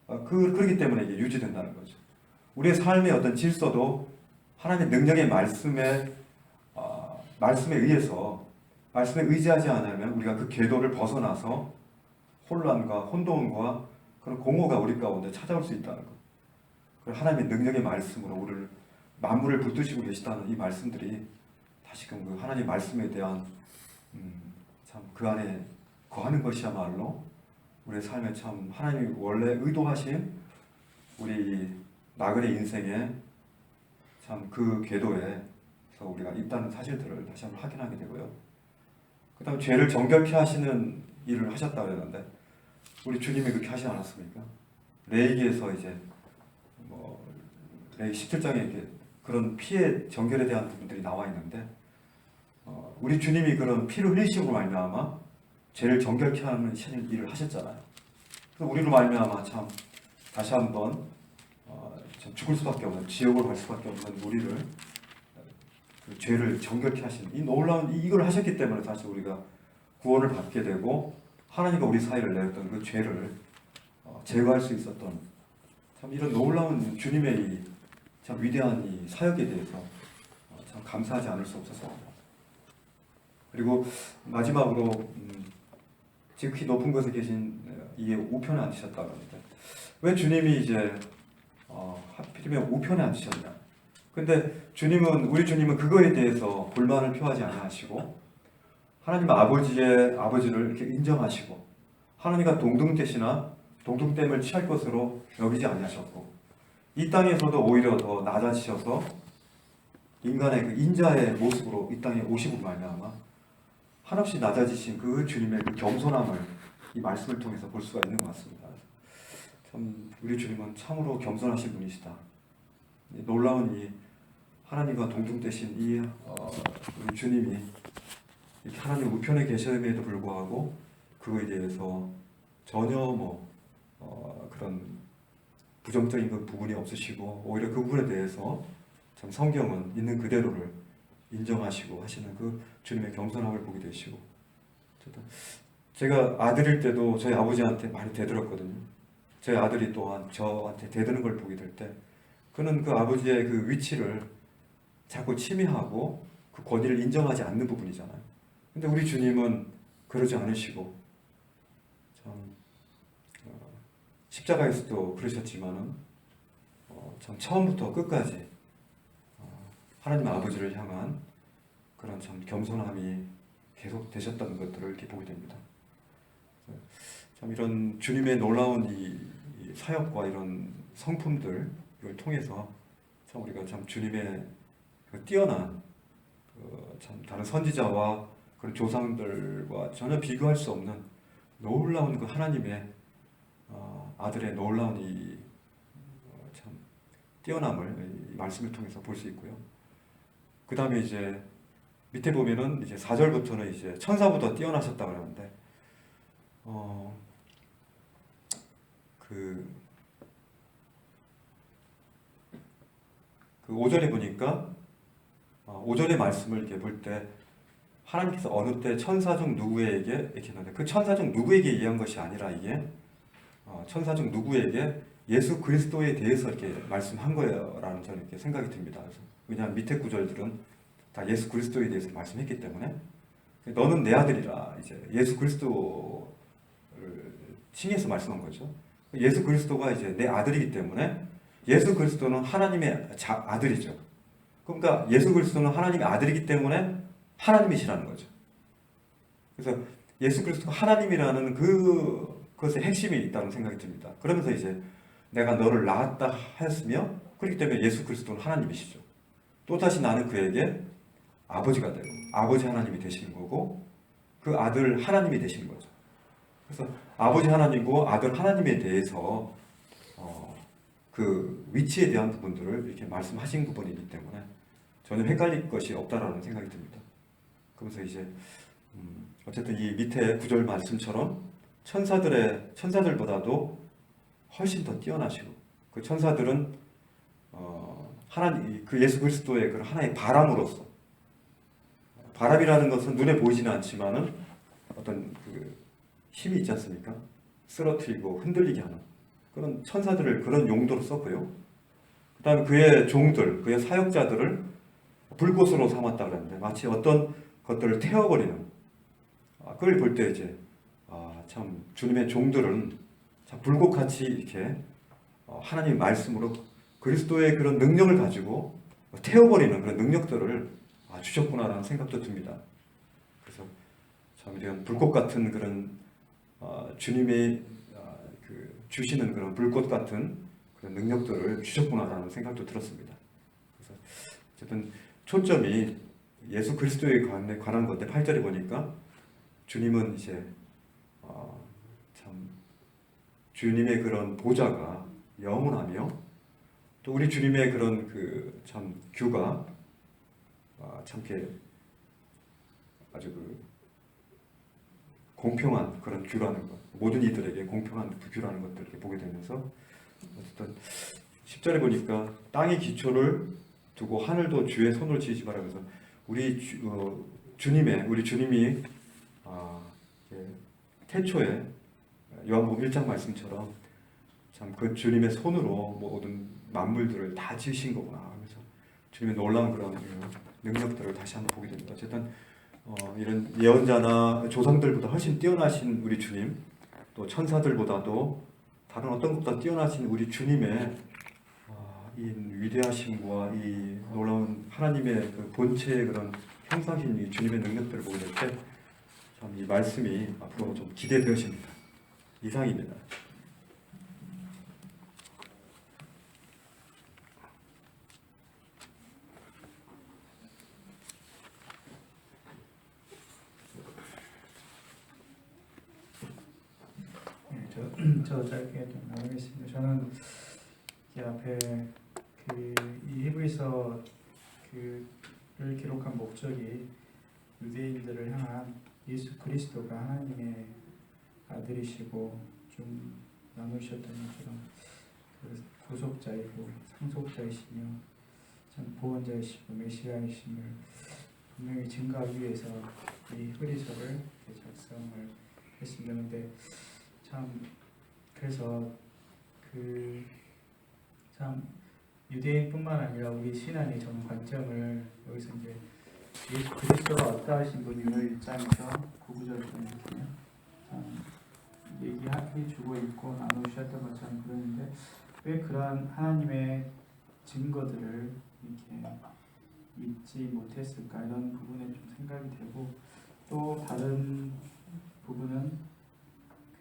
그렇기 때문에 이게 유지된다는 거죠. 우리의 삶의 어떤 질서도 하나님의 능력의 말씀에 의해서 말씀에 의지하지 않으면 우리가 그 궤도를 벗어나서 혼란과 혼돈과 그런 공허가 우리 가운데 찾아올 수 있다는 것. 그리고 하나님의 능력의 말씀으로 우리를 만물을 붙드시고 계시다는 이 말씀들이 다시금 그 하나님의 말씀에 대한 참 그 안에 거하는 것이야말로 우리의 삶에 참 하나님이 원래 의도하신 우리 나그네 인생에 참 그 궤도에서 우리가 있다는 사실들을 다시 한번 확인하게 되고요. 그 다음에 죄를 정결케 하시는 일을 하셨다고 했는데 우리 주님이 그렇게 하지 않았습니까? 레위기에서 이제 레위기 17장에 이렇게 그런 피의 정결에 대한 부분들이 나와 있는데 우리 주님이 그런 피를 흘리심으로 말미암아 죄를 정결케 하는 일을 하셨잖아요. 그래서 우리로 말미암아 참 다시 한번 참 죽을 수밖에 없는 지옥으로 갈 수밖에 없는 우리를 그 죄를 정결케 하신 이 놀라운 이걸 하셨기 때문에 사실 우리가 구원을 받게 되고 하나님과 우리 사이를 내었던 그 죄를 제거할 수 있었던 참 이런 놀라운 주님의 이 참 위대한 이 사역에 대해서 참 감사하지 않을 수 없었습니다. 그리고 마지막으로 지극히 높은 곳에 계신 이에 우편에 앉으셨다고 합니다. 왜 주님이 이제 하필이면 우편에 앉으셨냐? 근데 우리 주님은 그거에 대해서 불만을 표하지 않으시고 하나님 아버지를 이렇게 인정하시고 하나님과 동등됨을 취할 것으로 여기지 아니하셨고 이 땅에서도 오히려 더 낮아지셔서 인간의 그 인자의 모습으로 이 땅에 오시고 말미암아 한없이 낮아지신 그 주님의 그 겸손함을 이 말씀을 통해서 볼 수가 있는 것 같습니다. 참 우리 주님은 참으로 겸손하신 분이시다. 놀라운 이 하나님과 동등되신 이 우리 주님이 이렇게 하나님 우편에 계심에도 불구하고 그거에 대해서 전혀 그런 부정적인 그 부분이 없으시고 오히려 그 부분에 대해서 참 성경은 있는 그대로를 인정하시고 하시는 그 주님의 겸손함을 보게 되시고 제가 아들일 때도 저희 아버지한테 많이 대들었거든요. 저희 아들이 또한 저한테 대드는 걸 보게 될 때 그는 그 아버지의 그 위치를 자꾸 침해하고 그 권위를 인정하지 않는 부분이잖아요. 근데 우리 주님은 그러지 않으시고 참 십자가에서도 그러셨지만은 참 처음부터 끝까지 하나님 아버지를 향한 그런 참 겸손함이 계속 되셨다는 것들을 이렇게 보게 됩니다. 참 이런 주님의 놀라운 이 사역과 이런 성품들을 통해서 참 우리가 참 주님의 그 뛰어난 참 다른 선지자와 그런 조상들과 전혀 비교할 수 없는 놀라운 그 하나님의 아들의 놀라운 이 참 뛰어남을 이 말씀을 통해서 볼 수 있고요. 그 다음에 이제 밑에 보면은 이제 4절부터는 이제 천사보다 뛰어나셨다고 그러는데, 그 5절에 보니까 5절의 말씀을 이렇게 볼 때 하나님께서 어느 때 천사 중 누구에게 이렇게 했는데, 그 천사 중 누구에게 얘기한 것이 아니라 이게 천사 중 누구에게 예수 그리스도에 대해서 이렇게 말씀한 거라는 저는 이렇게 생각이 듭니다. 그래서 왜냐하면 밑에 구절들은 다 예수 그리스도에 대해서 말씀했기 때문에, 너는 내 아들이라, 이제 예수 그리스도를 칭해서 말씀한 거죠. 예수 그리스도가 이제 내 아들이기 때문에 예수 그리스도는 하나님의 아들이죠. 그러니까 예수 그리스도는 하나님의 아들이기 때문에 하나님이시라는 거죠. 그래서 예수 그리스도가 하나님이라는 그것의 핵심이 있다는 생각이 듭니다. 그러면서 이제 내가 너를 낳았다 하였으며, 그렇기 때문에 예수 그리스도는 하나님이시죠. 또다시 나는 그에게 아버지가 되고 아버지 하나님이 되시는 거고, 그 아들 하나님이 되시는 거죠. 그래서 아버지 하나님과 아들 하나님에 대해서 그 위치에 대한 부분들을 이렇게 말씀하신 부분이기 때문에 전혀 헷갈릴 것이 없다라는 생각이 듭니다. 그러면서 이제 어쨌든 이 밑에 구절 말씀처럼 천사들보다도 훨씬 더 뛰어나시고, 그 천사들은 하나님, 그 예수 그리스도의 그 하나의 바람으로서, 바람이라는 것은 눈에 보이지는 않지만은 어떤 그 힘이 있지 않습니까? 쓰러뜨리고 흔들리게 하는 그런 천사들을 그런 용도로 썼고요. 그다음에 그의 종들, 그의 사역자들을 불꽃으로 삼았다 그랬는데, 마치 어떤 것들을 태워버리는, 그걸 볼 때 이제 참 주님의 종들은 참 불꽃같이 이렇게 하나님의 말씀으로 그리스도의 그런 능력을 가지고 태워버리는 그런 능력들을 주셨구나라는 생각도 듭니다. 그래서 참 이런 불꽃 같은 그런 주님의 그 주시는 그런 불꽃 같은 그런 능력들을 주셨구나라는 생각도 들었습니다. 그래서 어쨌든 초점이 예수 그리스도에 관한 건데, 8절에 보니까 주님은 이제 참 주님의 그런 보좌가 영원하며, 또 우리 주님의 그런 그 참 규가 참 이렇게 아주 그 공평한 그런 규라는 것, 모든 이들에게 공평한 규라는 것들을 이렇게 보게 되면서, 어쨌든 10절에 보니까 땅의 기초를 두고 하늘도 주의 손으로 지으지 말라면서, 우리 주님이 태초에 요한복음 1장 말씀처럼 참 그 주님의 손으로 모든 만물들을 다 지으신 거구나 하면서 주님의 놀라운 그런 능력들을 다시 한번 보게 됩니다. 어쨌든 이런 예언자나 조상들보다 훨씬 뛰어나신 우리 주님, 또 천사들보다도 다른 어떤 것보다 뛰어나신 우리 주님의 이 위대하심과 이 놀라운 하나님의 그 본체의 그런 형상신 이 주님의 능력들을 보게 될 때 참 이 말씀이 앞으로 좀 기대되어집니다. 이상입니다. 저 짧게 좀 나누겠습니다. 저는 이 앞에 이 히브리서 를 기록한 목적이 유대인들을 향한 예수 그리스도가 하나님의 아들이시고 좀 나누셨던 것처럼 그 구속자이고 상속자이시며 참 보원자이시고 메시아이심을 분명히 증거하기 위해서 이 히브리서를 작성을 했습니다. 그런데 참 그래서 참 유대인뿐만 아니라 우리 신앙의 전 관점을 여기서 이제 예수 그리스도가 어떠하신 분임을 1장에서 9구절을 보면 참 얘기해 주고 있고 나누셨던 것처럼 그러는데, 왜 그러한 하나님의 증거들을 이렇게 믿지 못했을까, 이런 부분에 좀 생각이 되고, 또 다른 부분은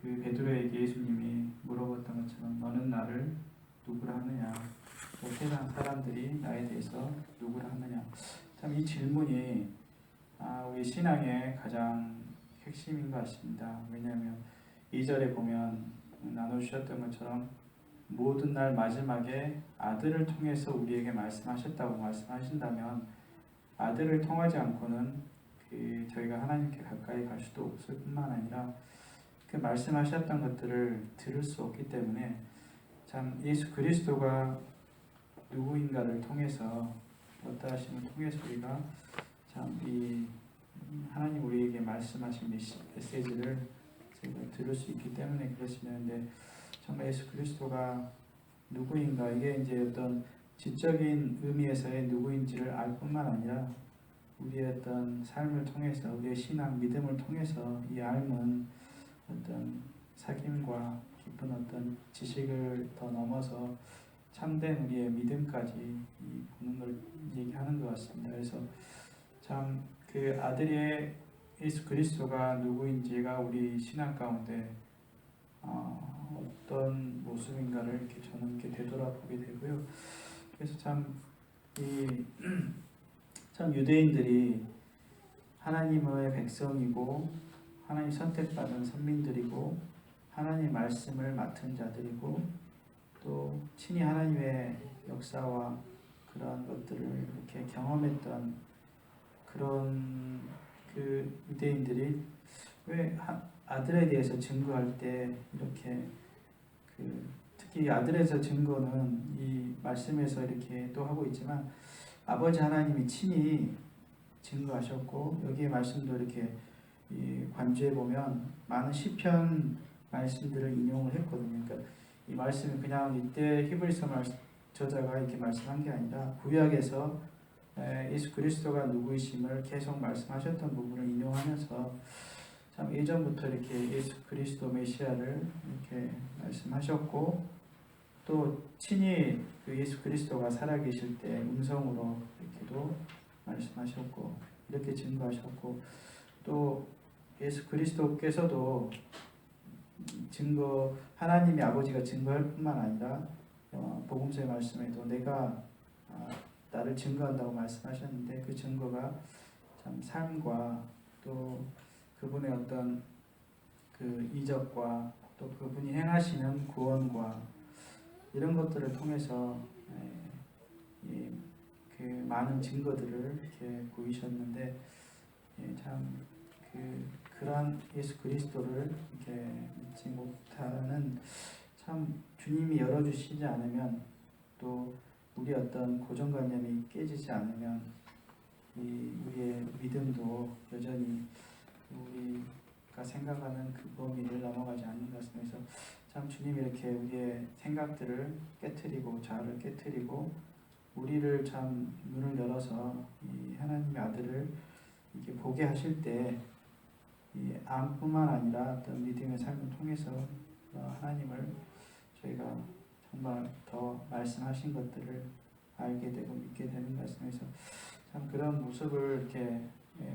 그 베드로에게 예수님이 물어봤던 것처럼 너는 나를 누구라 하느냐, 또 세상 사람들이 나에 대해서 누구라 하느냐. 참 이 질문이 우리 신앙의 가장 핵심인 것 같습니다. 왜냐하면 2절에 보면 나눠주셨던 것처럼 모든 날 마지막에 아들을 통해서 우리에게 말씀하셨다고 말씀하신다면, 아들을 통하지 않고는 저희가 하나님께 가까이 갈 수도 없을 뿐만 아니라 그 말씀하셨던 것들을 들을 수 없기 때문에 참 예수 그리스도가 누구인가를 통해서 어떠하심을 통해서 우리가 참 이 하나님 우리에게 말씀하신 메시지를 저희가 들을 수 있기 때문에 그러시는데 정말 예수 그리스도가 누구인가 이게 이제 어떤 지적인 의미에서의 누구인지를 알 뿐만 아니라 우리의 어떤 삶을 통해서 우리의 신앙 믿음을 통해서 이 알면 어떤 사귐과 깊은 어떤 지식을 더 넘어서 참된 우리의 믿음까지 보는 걸 얘기하는 것 같습니다. 그래서 참 그 아들의 예수 그리스도가 누구인지가 우리 신앙 가운데 어떤 모습인가를 이렇게 저는 이렇게 되돌아보게 되고요. 그래서 참 유대인들이 하나님의 백성이고 하나님 선택받은 선민들이고 하나님 말씀을 맡은 자들이고 또 친히 하나님의 역사와 그런 것들을 이렇게 경험했던 그런 그 유대인들이 왜 아들에 대해서 증거할 때 이렇게 특히 아들에서 증거는 이 말씀에서 이렇게 또 하고 있지만 아버지 하나님이 친히 증거하셨고 여기에 말씀도 이렇게 이 관주에 보면 많은 시편 말씀들을 인용을 했거든요. 그러니까 이 말씀이 그냥 이때 히브리서 저자가 이렇게 말씀한 게 아니라 구약에서 예수 그리스도가 누구이심을 계속 말씀하셨던 부분을 인용하면서 참 예전부터 이렇게 예수 그리스도 메시아를 이렇게 말씀하셨고 또 친히 그 예수 그리스도가 살아계실 때 음성으로 이렇게도 말씀하셨고 이렇게 증거하셨고 또 예수 그리스도께서도 하나님의 아버지가 증거할 뿐만 아니라 복음서의 말씀에도 내가 나를 증거한다고 말씀하셨는데 그 증거가 참 삶과 또 그분의 어떤 그 이적과 또 그분이 행하시는 구원과 이런 것들을 통해서 그 많은 증거들을 이렇게 보이셨는데 참 그러한 예수 그리스도를 이렇게 믿지 못하는 참 주님이 열어주시지 않으면 또 우리 어떤 고정관념이 깨지지 않으면 우리의 믿음도 여전히 우리가 생각하는 그 범위를 넘어가지 않는 것 같습니다. 그래서 참 주님이 이렇게 우리의 생각들을 깨트리고 자아를 깨트리고 우리를 참 눈을 열어서 이 하나님의 아들을 이렇게 보게 하실 때 이 암뿐만 아니라 어떤 믿음의 삶을 통해서 하나님을 저희가 정말 더 말씀하신 것들을 알게 되고 믿게 되는 말씀에서 참 그런 모습을 이렇게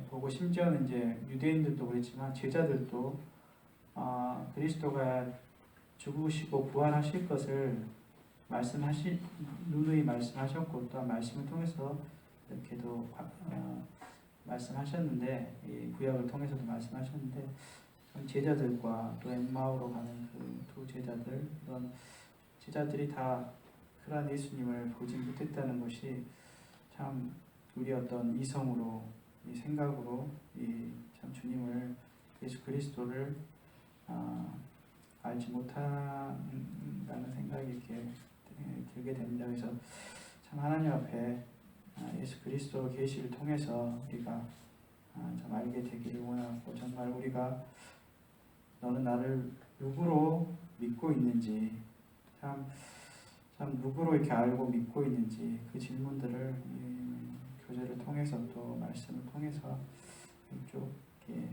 보고 심지어는 이제 유대인들도 그렇지만 제자들도 그리스도가 죽으시고 부활하실 것을 누누이 말씀하셨고 또한 말씀을 통해서 이렇게도 말씀하셨는데 이 구약을 통해서도 말씀하셨는데 제자들과 또 엠마오로 가는 그 두 제자들 이런 제자들이 다 그런 예수님을 보지 못했다는 것이 참 우리 어떤 이성으로 이 생각으로 이 참 주님을 예수 그리스도를 알지 못한다는 생각이 이렇게 들게 됩니다. 그래서 참 하나님 앞에 예수 그리스도 계시를 통해서 우리가 참 알게 되기를 원하고 정말 우리가 너는 나를 누구로 믿고 있는지 참 누구로 이렇게 알고 믿고 있는지 그 질문들을 교제를 통해서 또 말씀을 통해서 쭉 이렇게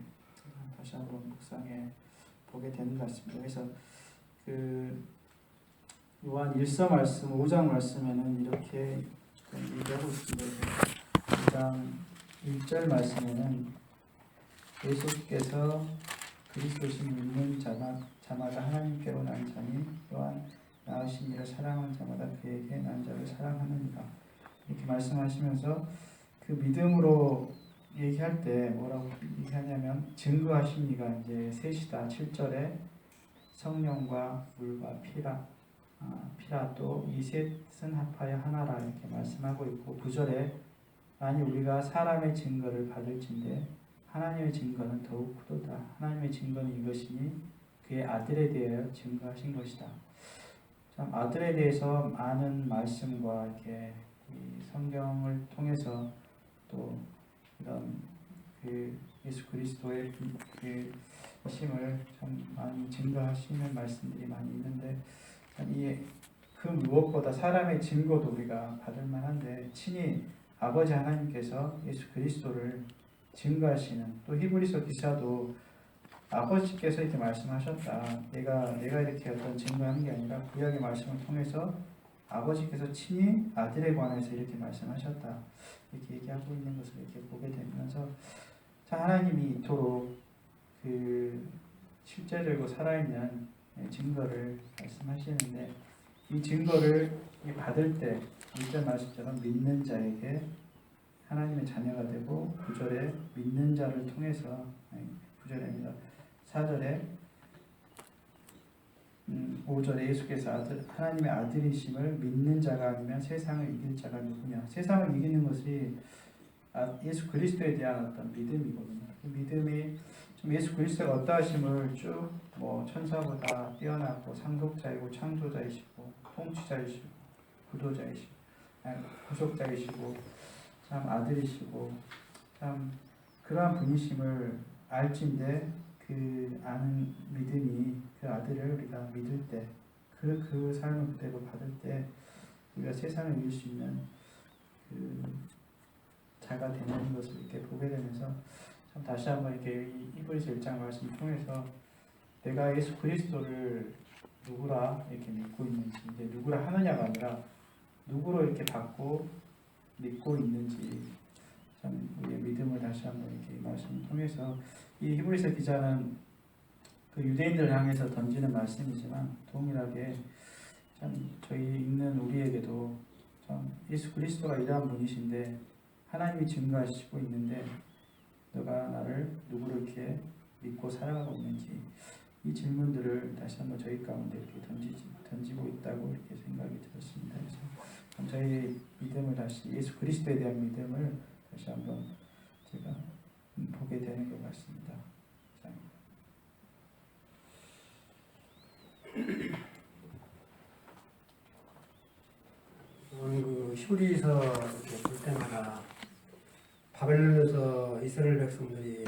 다시 한번 묵상해 보게 되는 것 같습니다. 그래서 그 요한 1서 말씀 5장 말씀에는 이렇게 얘기하고 있습니다. 5장 1절 말씀에는 예수께서 그리스도신 믿는 자마다 하나님께로 난 자니 또한 나으신 이를 사랑하는 자마다 그에게 난 자를 사랑하느니라 이렇게 말씀하시면서 그 믿음으로 얘기할 때 뭐라고 얘기하냐면 증거하신 이가 이제 셋이다. 7절에 성령과 물과 피라 또 이 셋은 합하여 하나라 이렇게 말씀하고 있고 9절에 만일 우리가 사람의 증거를 받을진대 하나님의 증거는 더욱 크도다. 하나님의 증거는 이것이니 그의 아들에 대하여 증거하신 것이다. 참 아들에 대해서 많은 말씀과 이렇게 이 성경을 통해서 또 이런 그 예수 그리스도의 그 힘을 참 많이 증거하시는 말씀들이 많이 있는데 그 무엇보다 사람의 증거도 우리가 받을 만한데 친히 아버지 하나님께서 예수 그리스도를 증거하시는 또 히브리서 기사도 아버지께서 이렇게 말씀하셨다. 내가 이렇게 어떤 증거하는 게 아니라 구약의 말씀을 통해서 아버지께서 친히 아들에 관해서 이렇게 말씀하셨다. 이렇게 얘기하고 있는 것을 이렇게 보게 되면서 참 하나님이 이토록 그 실제적이고 살아있는 증거를 말씀하시는데 이 증거를 받을 때 1절 말씀처럼 믿는 자에게 하나님의 자녀가 되고 9절에 믿는 자를 통해서 9절이 아니라 4절에 5절에 예수께서 하나님의 아들이심을 믿는 자가 아니면 세상을 이길 자가 누구냐. 세상을 이기는 것이 예수 그리스도에 대한 어떤 믿음이거든요. 그 믿음이 좀 예수 그리스도가 어떠하심을 쭉 뭐 천사보다 뛰어나고 상속자이고 창조자이시고 통치자이시고 구속자이시고 참 아들이시고 참 그러한 분이심을 알진데 그 아는 믿음이 그 아들을 우리가 믿을 때 그 삶을 그대로 받을 때 우리가 세상을 이길 수 있는 그 자가 되는 것을 이렇게 보게 되면서 참 다시 한번 이렇게 히브리서 1장 말씀을 통해서 내가 예수 그리스도를 누구라 이렇게 믿고 있는지 이제 누구라 하느냐가 아니라 누구로 이렇게 받고 믿고 있는지 참 우리의 믿음을 다시 한번 이렇게 말씀을 통해서 이 히브리서 기자는 그 유대인들을 향해서 던지는 말씀이지만 동일하게 참 저희 읽는 우리에게도 참 예수 그리스도가 이러한 분이신데 하나님이 증거하시고 있는데 너가 나를 누구로 이렇게 믿고 살아가고 있는지 이 질문들을 다시 한번 저희 가운데 이렇게 던지고 있다고 이렇게 생각이 들었습니다. 그래서 저희 믿음을 다시 예수 그리스도에 대한 믿음을 다시 한번 제가 보게 되는 것 같습니다. 그 히브리서 이렇게 볼 때마다 바벨론에서 이스라엘 백성들이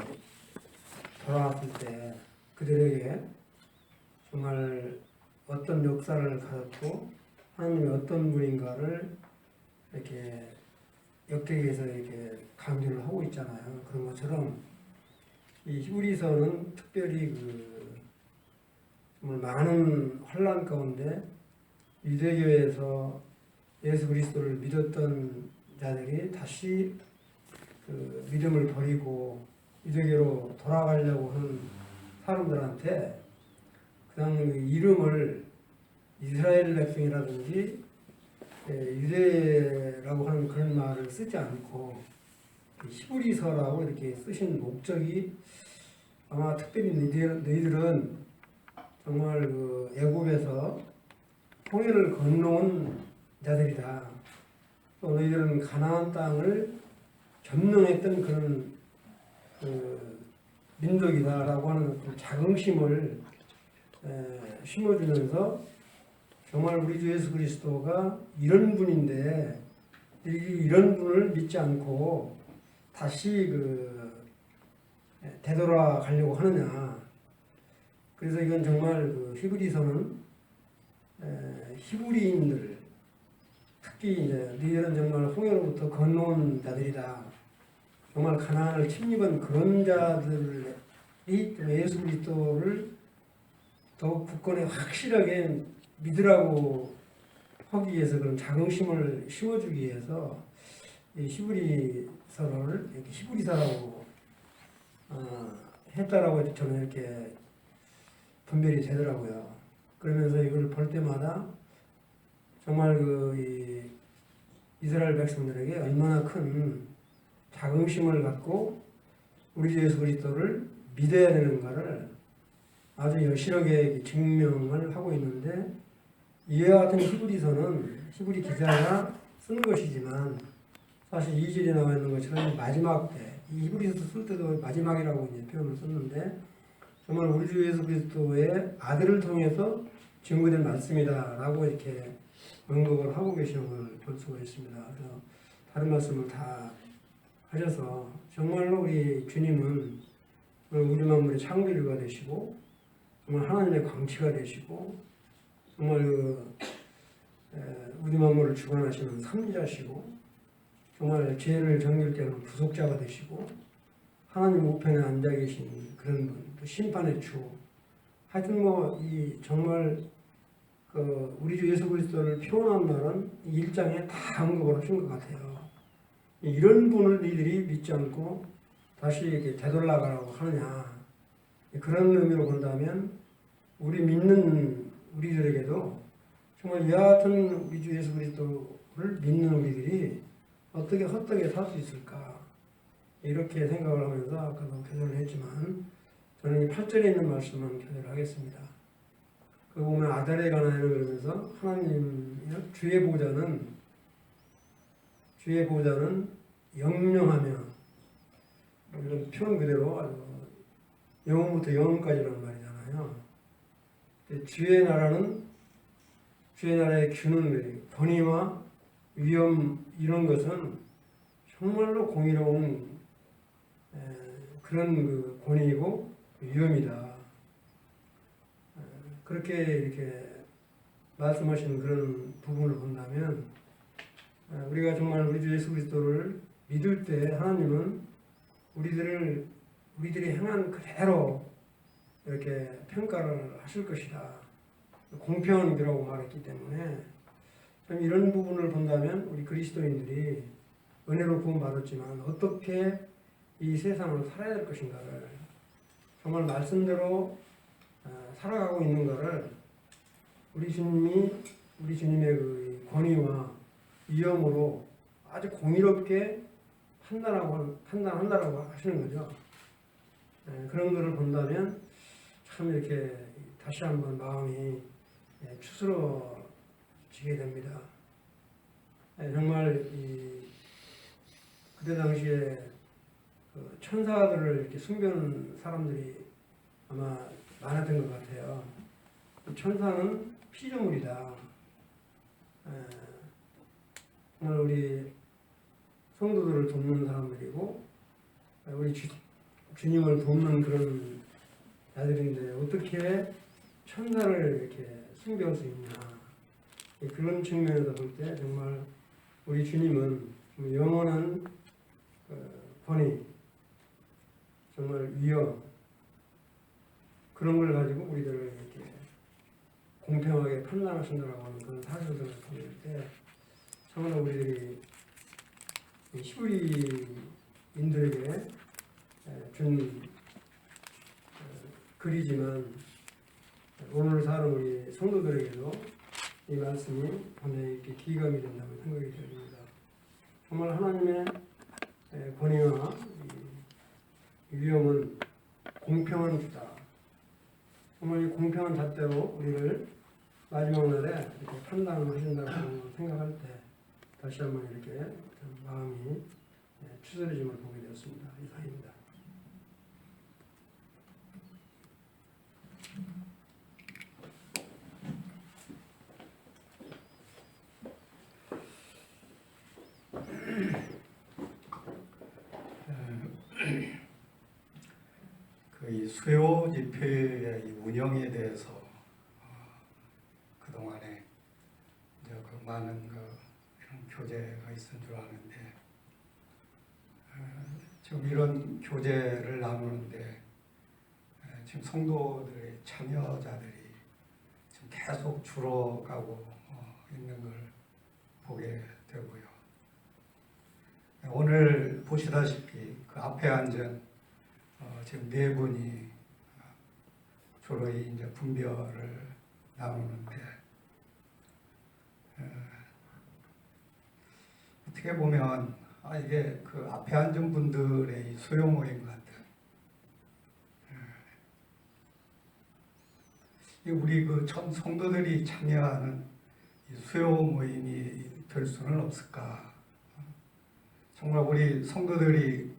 돌아왔을 때 그들에게 정말 어떤 역사를 가졌고 하나님이 어떤 분인가를 이렇게 역대기에서 이렇게 강조를 하고 있잖아요. 그런 것처럼 이 히브리서는 특별히 그 정말 많은 환란 가운데 유대교에서 예수 그리스도를 믿었던 자들이 다시 그 믿음을 버리고 유대교로 돌아가려고 하는 사람들한테 그냥 이름을 이스라엘 백성이라든지 유대라고 하는 그런 말을 쓰지 않고 히브리서라고 이렇게 쓰신 목적이 아마 특별히 너희들은 정말 그 애굽에서 홍해를 건너온 자들이다. 또 너희들은 가나안 땅을 점령했던 그런 그 민족이다라고 하는 그 자긍심을 심어주면서 정말 우리 주 예수 그리스도가 이런 분인데 이런 분을 믿지 않고 다시 그 되돌아가려고 하느냐. 그래서 이건 정말 그 히브리서는 히브리인들 특히 이제 너희들은 정말 홍해로부터 건너온 자들이다. 정말 가나안을 침입한 그런 자들이 예수 그리스도를 더욱 굳건히 확실하게 믿으라고 하기 위해서 그런 자긍심을 심어주기 위해서 이 히브리서를 이렇게 히브리서라고 했다라고 저는 이렇게 분별이 되더라고요. 그러면서 이걸 볼 때마다 정말 그 이스라엘 백성들에게 얼마나 큰 자긍심을 갖고 우리 주 예수 그리스도를 믿어야 되는가를 아주 여실하게 증명을 하고 있는데 이와 같은 히브리서는 히브리 기자가 쓴 것이지만 사실 2절에 나와 있는 것처럼 마지막 때, 이 히브리서 쓸 때도 마지막이라고 이제 표현을 썼는데 정말 우리 주 예수 그리스도의 아들을 통해서 증거된 말씀이다라고 이렇게 언급을 하고 계시는 걸 볼 수가 있습니다. 그래서 다른 말씀을 다 하셔서 정말로 우리 주님은 우리 만물의 창조주가 되시고 정말 하나님의 광채가 되시고 정말 우리 만물을 주관하시는 삼자시고 정말 죄를 정결케 하는 구속자가 되시고 하나님 우편에 앉아 계신 그런 분, 또 심판의 주. 하여튼 이 정말 우리 주 예수 그리스도를 표현한 말은 이 1장에 다 언급을 하신 것 같아요. 이런 분을 너희들이 믿지 않고 다시 이렇게 되돌아가라고 하느냐. 그런 의미로 본다면 우리 믿는 우리들에게도 정말 이와 같은 우리 주 예수 그리스도를 믿는 우리들이 어떻게 헛되게 살 수 있을까 이렇게 생각을 하면서 아까도 교절을 했지만 저는 이 8절에 있는 말씀만 교절을 하겠습니다. 그 보면 아달에 관하여 그러면서 하나님 주의 보좌는 영영하며 이런 표현 그대로 아주 영혼부터 영혼까지라는 말이잖아요. 주의 나라의 규는 권위와 위엄 이런 것은 정말로 공의로운 그런 권위이고 위엄이다. 그렇게 이렇게 말씀하시는 그런 부분을 본다면 우리가 정말 우리 주 예수 그리스도를 믿을 때 하나님은 우리들이 행한 그대로 이렇게 평가를 하실 것이다. 공평한 기라고 말했기 때문에 좀 이런 부분을 본다면 우리 그리스도인들이 은혜로 구원받았지만 어떻게 이 세상을 살아야 될 것인가를 정말 말씀대로 살아가고 있는 것을 우리 주님의 그 권위와 위엄으로 아주 공의롭게 판단한다라고 하시는 거죠. 그런 것을 본다면 참 이렇게 다시 한번 마음이 추스러지게 됩니다. 정말 그때 당시에 천사들을 이렇게 숭배하는 사람들이 아마 많았던 것 같아요. 천사는 피조물이다. 정말 우리 성도들을 돕는 사람들이고 우리 주님을 돕는 그런 자들인데 어떻게 천사를 이렇게 숭배할 수 있냐. 그런 측면에서 볼 때 정말 우리 주님은 영원한 권위, 정말 위엄 그런 걸 가지고 우리들을 이렇게 공평하게 판단하신다라고 하는 그런 사실들을 볼 때 정말 우리들이 히브리인들에게 준 글이지만 오늘 사는 우리 성도들에게도 이 말씀이 굉장히 이렇게 기감이 된다고 생각이 됩니다. 정말 하나님의 권위와 위엄은 공평한 주다. 정말 이 공평한 잣대로 우리를 마지막 날에 이렇게 판단을 하신다고 생각할 때 다시 한번 이렇게 좀 마음이 추스러짐을 보게 되었습니다. 이상입니다. 이 수요 집회의 이 운영에 대해서 그동안에 이제 많은 이런 교제가 있은 줄 아는데 지금 이런 교제를 나누는데 지금 성도들의 참여자들이 지금 계속 줄어가고 있는 걸 보게 되고요. 오늘 보시다시피 그 앞에 앉은 지금 네 분이 주로 이제 분별을 나누는데 어떻게 보면 이게 그 앞에 앉은 분들의 수요 모임 같은 우리 그 전 성도들이 참여하는 이 수요 모임이 될 수는 없을까? 정말 우리 성도들이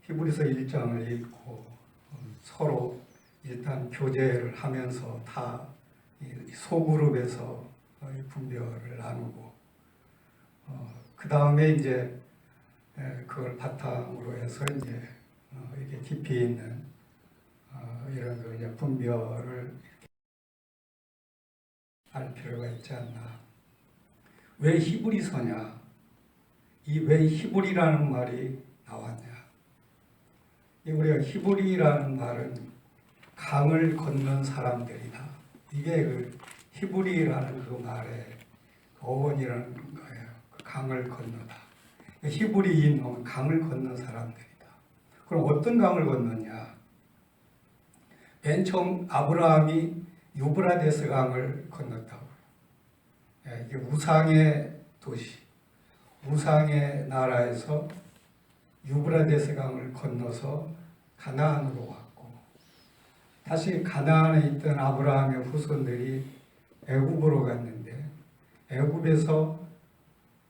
히브리서 1장을 읽고 서로 일단 교제를 하면서 다 소그룹에서 분별을 나누고 그 다음에 이제 그걸 바탕으로 해서 이제 이렇게 깊이 있는 이런 그 이제 분별을 알 필요가 있지 않나. 왜 히브리서냐? 이 왜 히브리라는 말이 나왔냐? 우리가 히브리라는 말은 강을 건넌 사람들이다. 이게 그 히브리라는 그 말의 어원이라는 거예요. 그 강을 건너다. 히브리인은 강을 건넌 사람들이다. 그럼 어떤 강을 건너냐? 맨 처음 아브라함이 유브라데스 강을 건넜다고. 이게 우상의 도시, 우상의 나라에서 유브라데스 강을 건너서 가나안으로 왔고, 다시 가나안에 있던 아브라함의 후손들이 애굽으로 갔는데, 애굽에서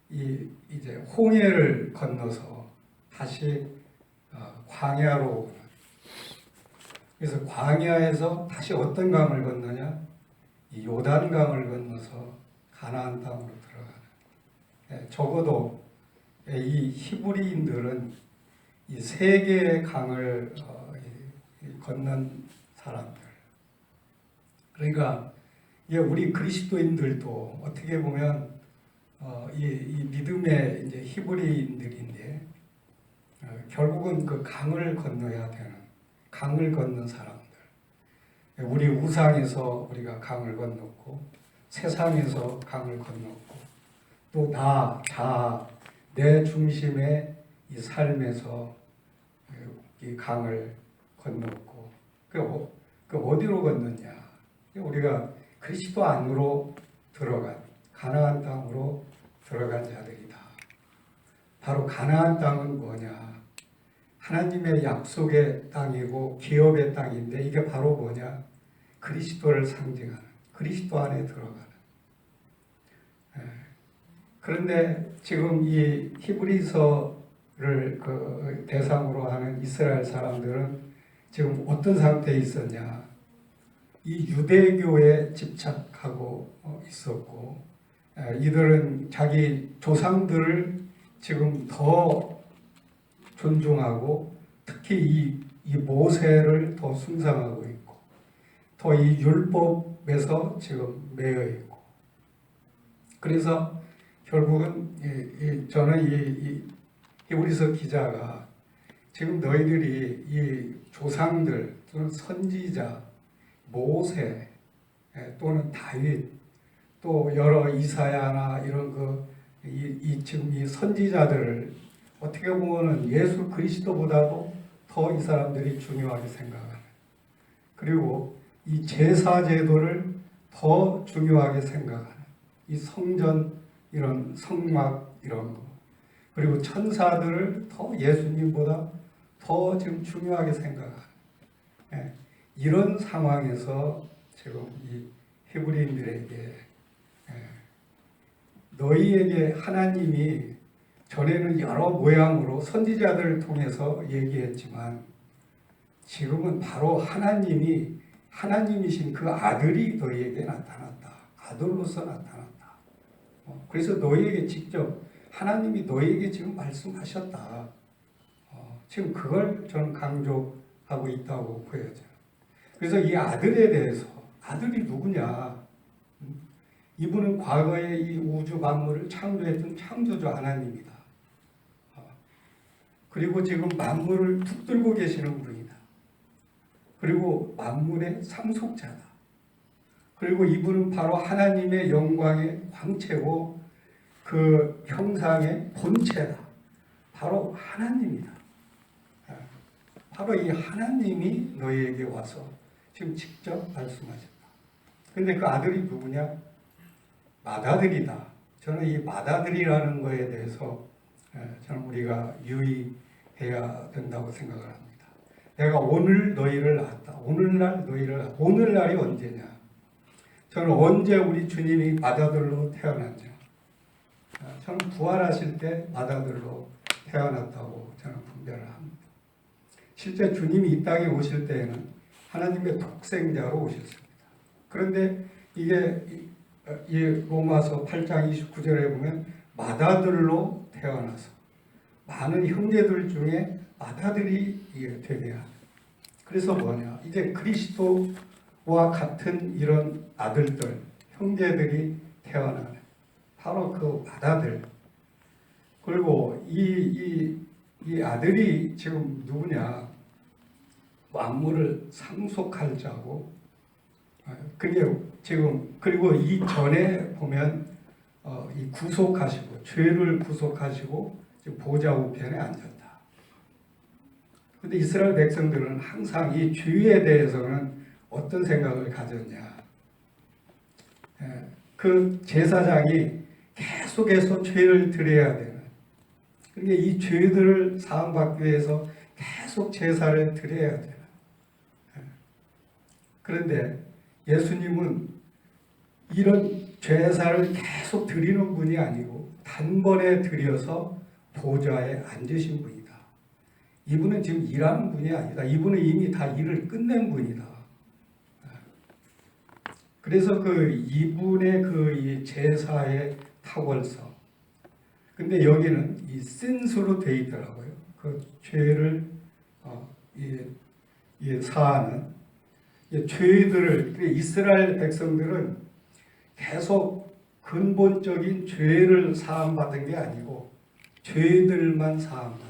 이제 홍해를 건너서 다시 광야로 오는. 그래서 광야에서 다시 어떤 강을 건너냐? 이 요단강을 건너서 가나안 땅으로 들어가는. 적어도 이 히브리인들은 이 세 개의 강을 건넌 사람들. 그러니까 이게 우리 그리스도인들도 어떻게 보면 이 믿음의 이제 히브리인들인데 결국은 그 강을 건너야 되는, 강을 건넌 사람들. 우리 우상에서 우리가 강을 건넜고, 세상에서 강을 건넜고, 또 내 중심의 이 삶에서 이 강을 건넜고, 그 어디로 건넜냐? 우리가 그리스도 안으로 들어간, 가나안 땅으로 들어간 자들이다. 바로 가나안 땅은 뭐냐? 하나님의 약속의 땅이고 기업의 땅인데, 이게 바로 뭐냐? 그리스도를 상징하는, 그리스도 안에 들어가는. 그런데 지금 이 히브리서를 그 대상으로 하는 이스라엘 사람들은 지금 어떤 상태에 있었냐? 이 유대교에 집착하고 있었고, 이들은 자기 조상들을 지금 더 존중하고, 특히 이 모세를 더 숭상하고 있고, 더 이 율법에서 지금 매여 있고, 그래서 결국은 저는 이 히브리서 기자가 지금 너희들이 이 조상들 또는 선지자, 모세 또는 다윗, 또 여러 이사야나 이런 지금 이 선지자들을 어떻게 보면은 예수 그리스도보다도 더 이 사람들이 중요하게 생각하는, 그리고 이 제사 제도를 더 중요하게 생각하는, 이 성전 이런 성막 이런 거, 그리고 천사들을 더 예수님보다 더 지금 중요하게 생각하는 이런 상황에서 지금 이 히브리인들에게 너희에게 하나님이 전에는 여러 모양으로 선지자들을 통해서 얘기했지만, 지금은 바로 하나님이신 그 아들이 너희에게 나타났다. 아들로서 나타났다. 그래서 너희에게 직접 하나님이 너희에게 지금 말씀하셨다. 지금 그걸 저는 강조하고 있다고 보여져요. 그래서 이 아들에 대해서, 아들이 누구냐? 이분은 과거에 이 우주 만물을 창조했던 창조주 하나님이다. 그리고 지금 만물을 붙들고 계시는 분이다. 그리고 만물의 상속자다. 그리고 이분은 바로 하나님의 영광의 광채고 그 형상의 본체다. 바로 하나님이다. 바로 이 하나님이 너희에게 와서 지금 직접 말씀하셨다. 근데 그 아들이 누구냐? 맏아들이다. 저는 이 맏아들이라는 거에 대해서 저는 우리가 유의해야 된다고 생각을 합니다. 내가 오늘 너희를 낳았다. 오늘날 너희를 낳았다. 오늘날이 언제냐? 저는 언제 우리 주님이 맏아들로 태어났냐? 저는 부활하실 때 맏아들로 태어났다고 저는 분별을 합니다. 실제 주님이 이 땅에 오실 때에는 하나님의 독생자로 오셨습니다. 그런데 이게 이 로마서 8장 29절에 보면 맏아들로 태어나서 많은 형제들 중에 맏아들이 되게 하는. 그래서 뭐냐? 이제 그리스도와 같은 이런 아들들, 형제들이 태어나는 바로 그 맏아들. 그리고 이 아들이 지금 누구냐? 만물을 상속할 자고, 그게 지금 그리고 이 전에 보면 이 구속하시고 죄를 구속하시고 지금 보좌 우편에 앉았다. 근데 이스라엘 백성들은 항상 이 죄에 대해서는 어떤 생각을 가졌냐? 그 제사장이 계속해서 죄를 드려야 되는. 그러니까 이 죄들을 사함받기 위해서 계속 제사를 드려야 되는. 그런데 예수님은 이런 제사를 계속 드리는 분이 아니고 단번에 드려서 보좌에 앉으신 분이다. 이분은 지금 일하는 분이 아니다. 이분은 이미 다 일을 끝낸 분이다. 그래서 그 이분의 이 제사의 탁월성. 근데 여기는 이 신수로 돼 있더라고요. 그 죄를 사하는 죄들을 이스라엘 백성들은 계속 근본적인 죄를 사함받은 게 아니고 죄들만 사함받은.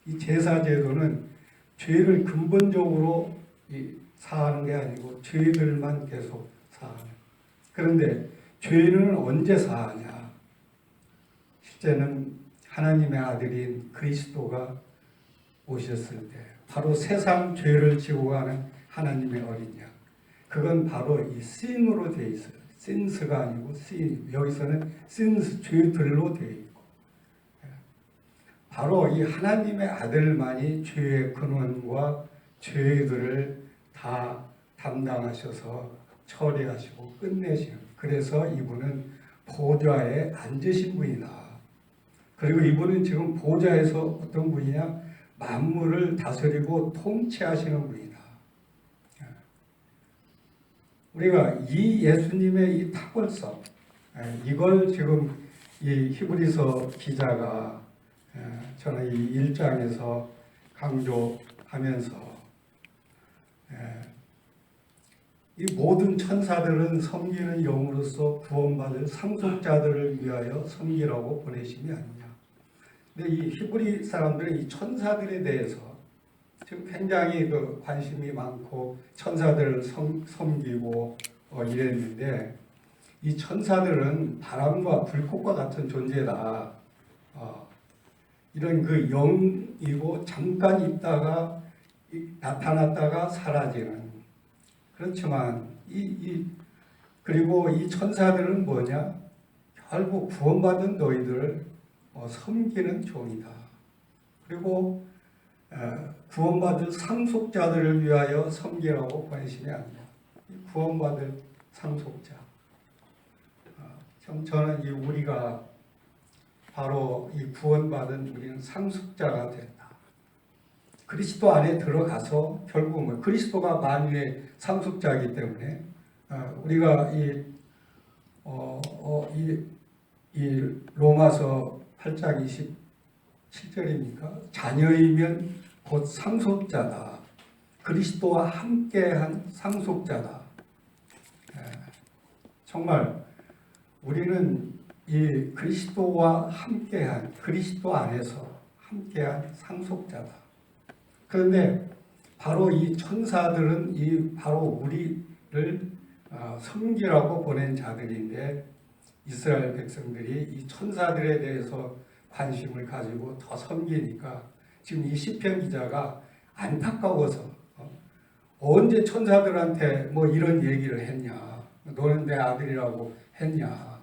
이 제사 제도는 죄를 근본적으로 사하는 게 아니고 죄들만 계속 사하는. 그런데 죄는 언제 사하냐? 실제는 하나님의 아들인 그리스도가 오셨을 때 바로 세상 죄를 지고 가는 하나님의 어린 양. 그건 바로 이 신으로 되어 있어요. 신스가 아니고 신. 여기서는 신스 죄들로 되어 있고. 바로 이 하나님의 아들만이 죄의 근원과 죄들을 다 담당하셔서 처리하시고 끝내시는. 그래서 이분은 보좌에 앉으신 분이다. 그리고 이분은 지금 보좌에서 어떤 분이냐? 만물을 다스리고 통치하시는 분이다. 우리가 이 예수님의 이 탁월성, 이걸 지금 이 히브리서 기자가 저는 이 1장에서 강조하면서 이 모든 천사들은 섬기는 영으로서 구원받을 상속자들을 위하여 섬기라고 보내심이 아니냐. 근데 이 히브리 사람들은 이 천사들에 대해서 지금 굉장히 그 관심이 많고 천사들을 섬기고 이랬는데 이 천사들은 바람과 불꽃과 같은 존재다. 이런 그 영이고 잠깐 있다가 나타났다가 사라지는. 그렇지만 그리고 이 천사들은 뭐냐? 결국 구원받은 너희들을 섬기는 종이다. 그리고 구원받을 상속자들을 위하여 섬기라고 관심이 아니야. 구원받을 상속자. 저는 우리가 바로 이 구원받은 우리는 상속자가 된다. 그리스도 안에 들어가서 결국은 그리스도가 만유의 상속자이기 때문에 우리가 이 로마서 8장 27절입니까? 자녀이면 곧 상속자다. 그리스도와 함께한 상속자다. 정말 우리는 이 그리스도와 함께한 그리스도 안에서 함께한 상속자다. 그런데 바로 이 천사들은 바로 우리를 섬기라고 보낸 자들인데 이스라엘 백성들이 이 천사들에 대해서 관심을 가지고 더 섬기니까 지금 이 시편 기자가 안타까워서 언제 천사들한테 뭐 이런 얘기를 했냐, 너는 내 아들이라고 했냐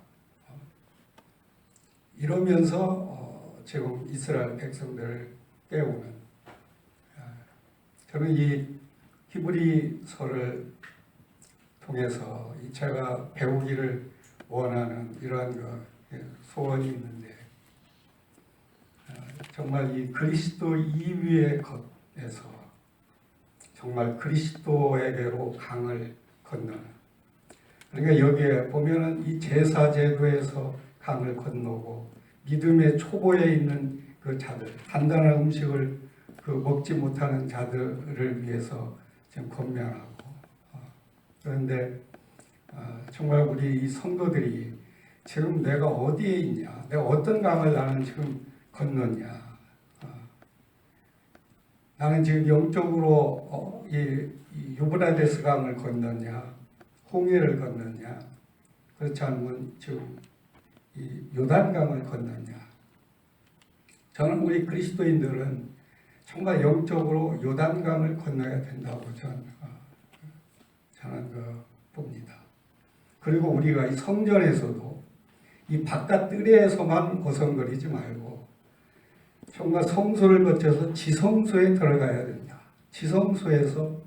이러면서 지금 이스라엘 백성들을 깨우는. 저는 이 히브리서를 통해서 제가 배우기를 원하는 이러한 소원이 있는데 정말 이 그리스도 이위의 것에서 정말 그리스도에게로 강을 건너는, 그러니까 여기에 보면은 이 제사 제도에서 강을 건너고 믿음의 초보에 있는 그 자들, 단단한 음식을 그 먹지 못하는 자들을 위해서 지금 권면하고, 그런데 정말 우리 이 성도들이 지금 내가 어디에 있냐, 내가 어떤 강을 나는 지금 건너냐, 나는 지금 영적으로 이 유브라데스 강을 건너냐, 홍해를 건너냐, 그렇지 않으면 지금 이 요단강을 건너냐. 저는 우리 그리스도인들은 정말 영적으로 요단강을 건너야 된다고 저는 봅니다. 그리고 우리가 이 성전에서도 이 바깥 뜰에서만 어성거리지 말고 정말 성소를 거쳐서 지성소에 들어가야 된다. 지성소에서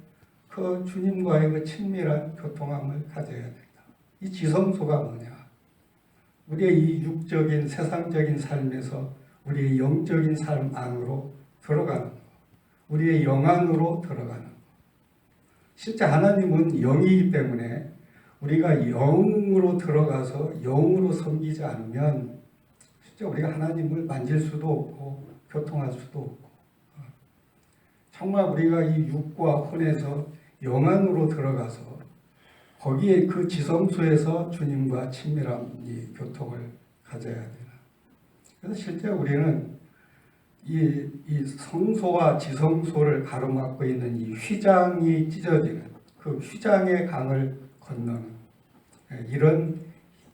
그 주님과의 그 친밀한 교통함을 가져야 된다. 이 지성소가 뭐냐? 우리의 이 육적인 세상적인 삶에서 우리의 영적인 삶 안으로 들어가는 것, 우리의 영 안으로 들어가는 것. 실제 하나님은 영이기 때문에 우리가 영으로 들어가서 영으로 섬기지 않으면 실제 우리가 하나님을 만질 수도 없고 교통할 수도 없고, 정말 우리가 이 육과 혼에서 영 안으로 들어가서 거기에 그 지성소에서 주님과 친밀한 이 교통을 가져야 되나. 그래서 실제 우리는 이 성소와 지성소를 가로막고 있는 이 휘장이 찢어지는 그 휘장의 강을 건너는 이런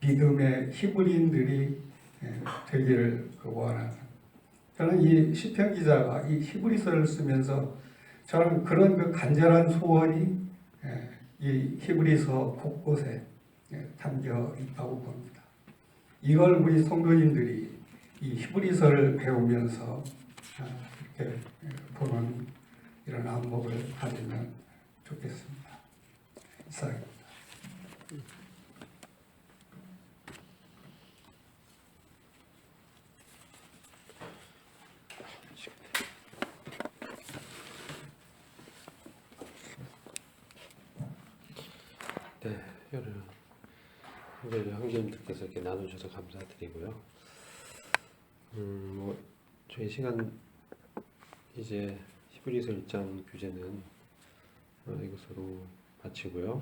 믿음의 히브리인들이 되기를 원하는, 저는 이 시편 기자가 이 히브리서를 쓰면서 저는 그런 그 간절한 소원이 이 히브리서 곳곳에 담겨 있다고 봅니다. 이걸 우리 성도님들이 이 히브리서를 배우면서 이렇게 보는 이런 안목을 가지면 좋겠습니다. 이상입니다. 네, 오늘 형제님들께서 이렇게 나눠주셔서 감사드리고요. 뭐 저희 시간 이제 히브리서 1장 교재는 이것으로 마치고요.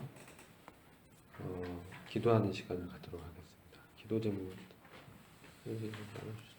기도하는 시간을 갖도록 하겠습니다. 기도 제목을 나눠주시죠.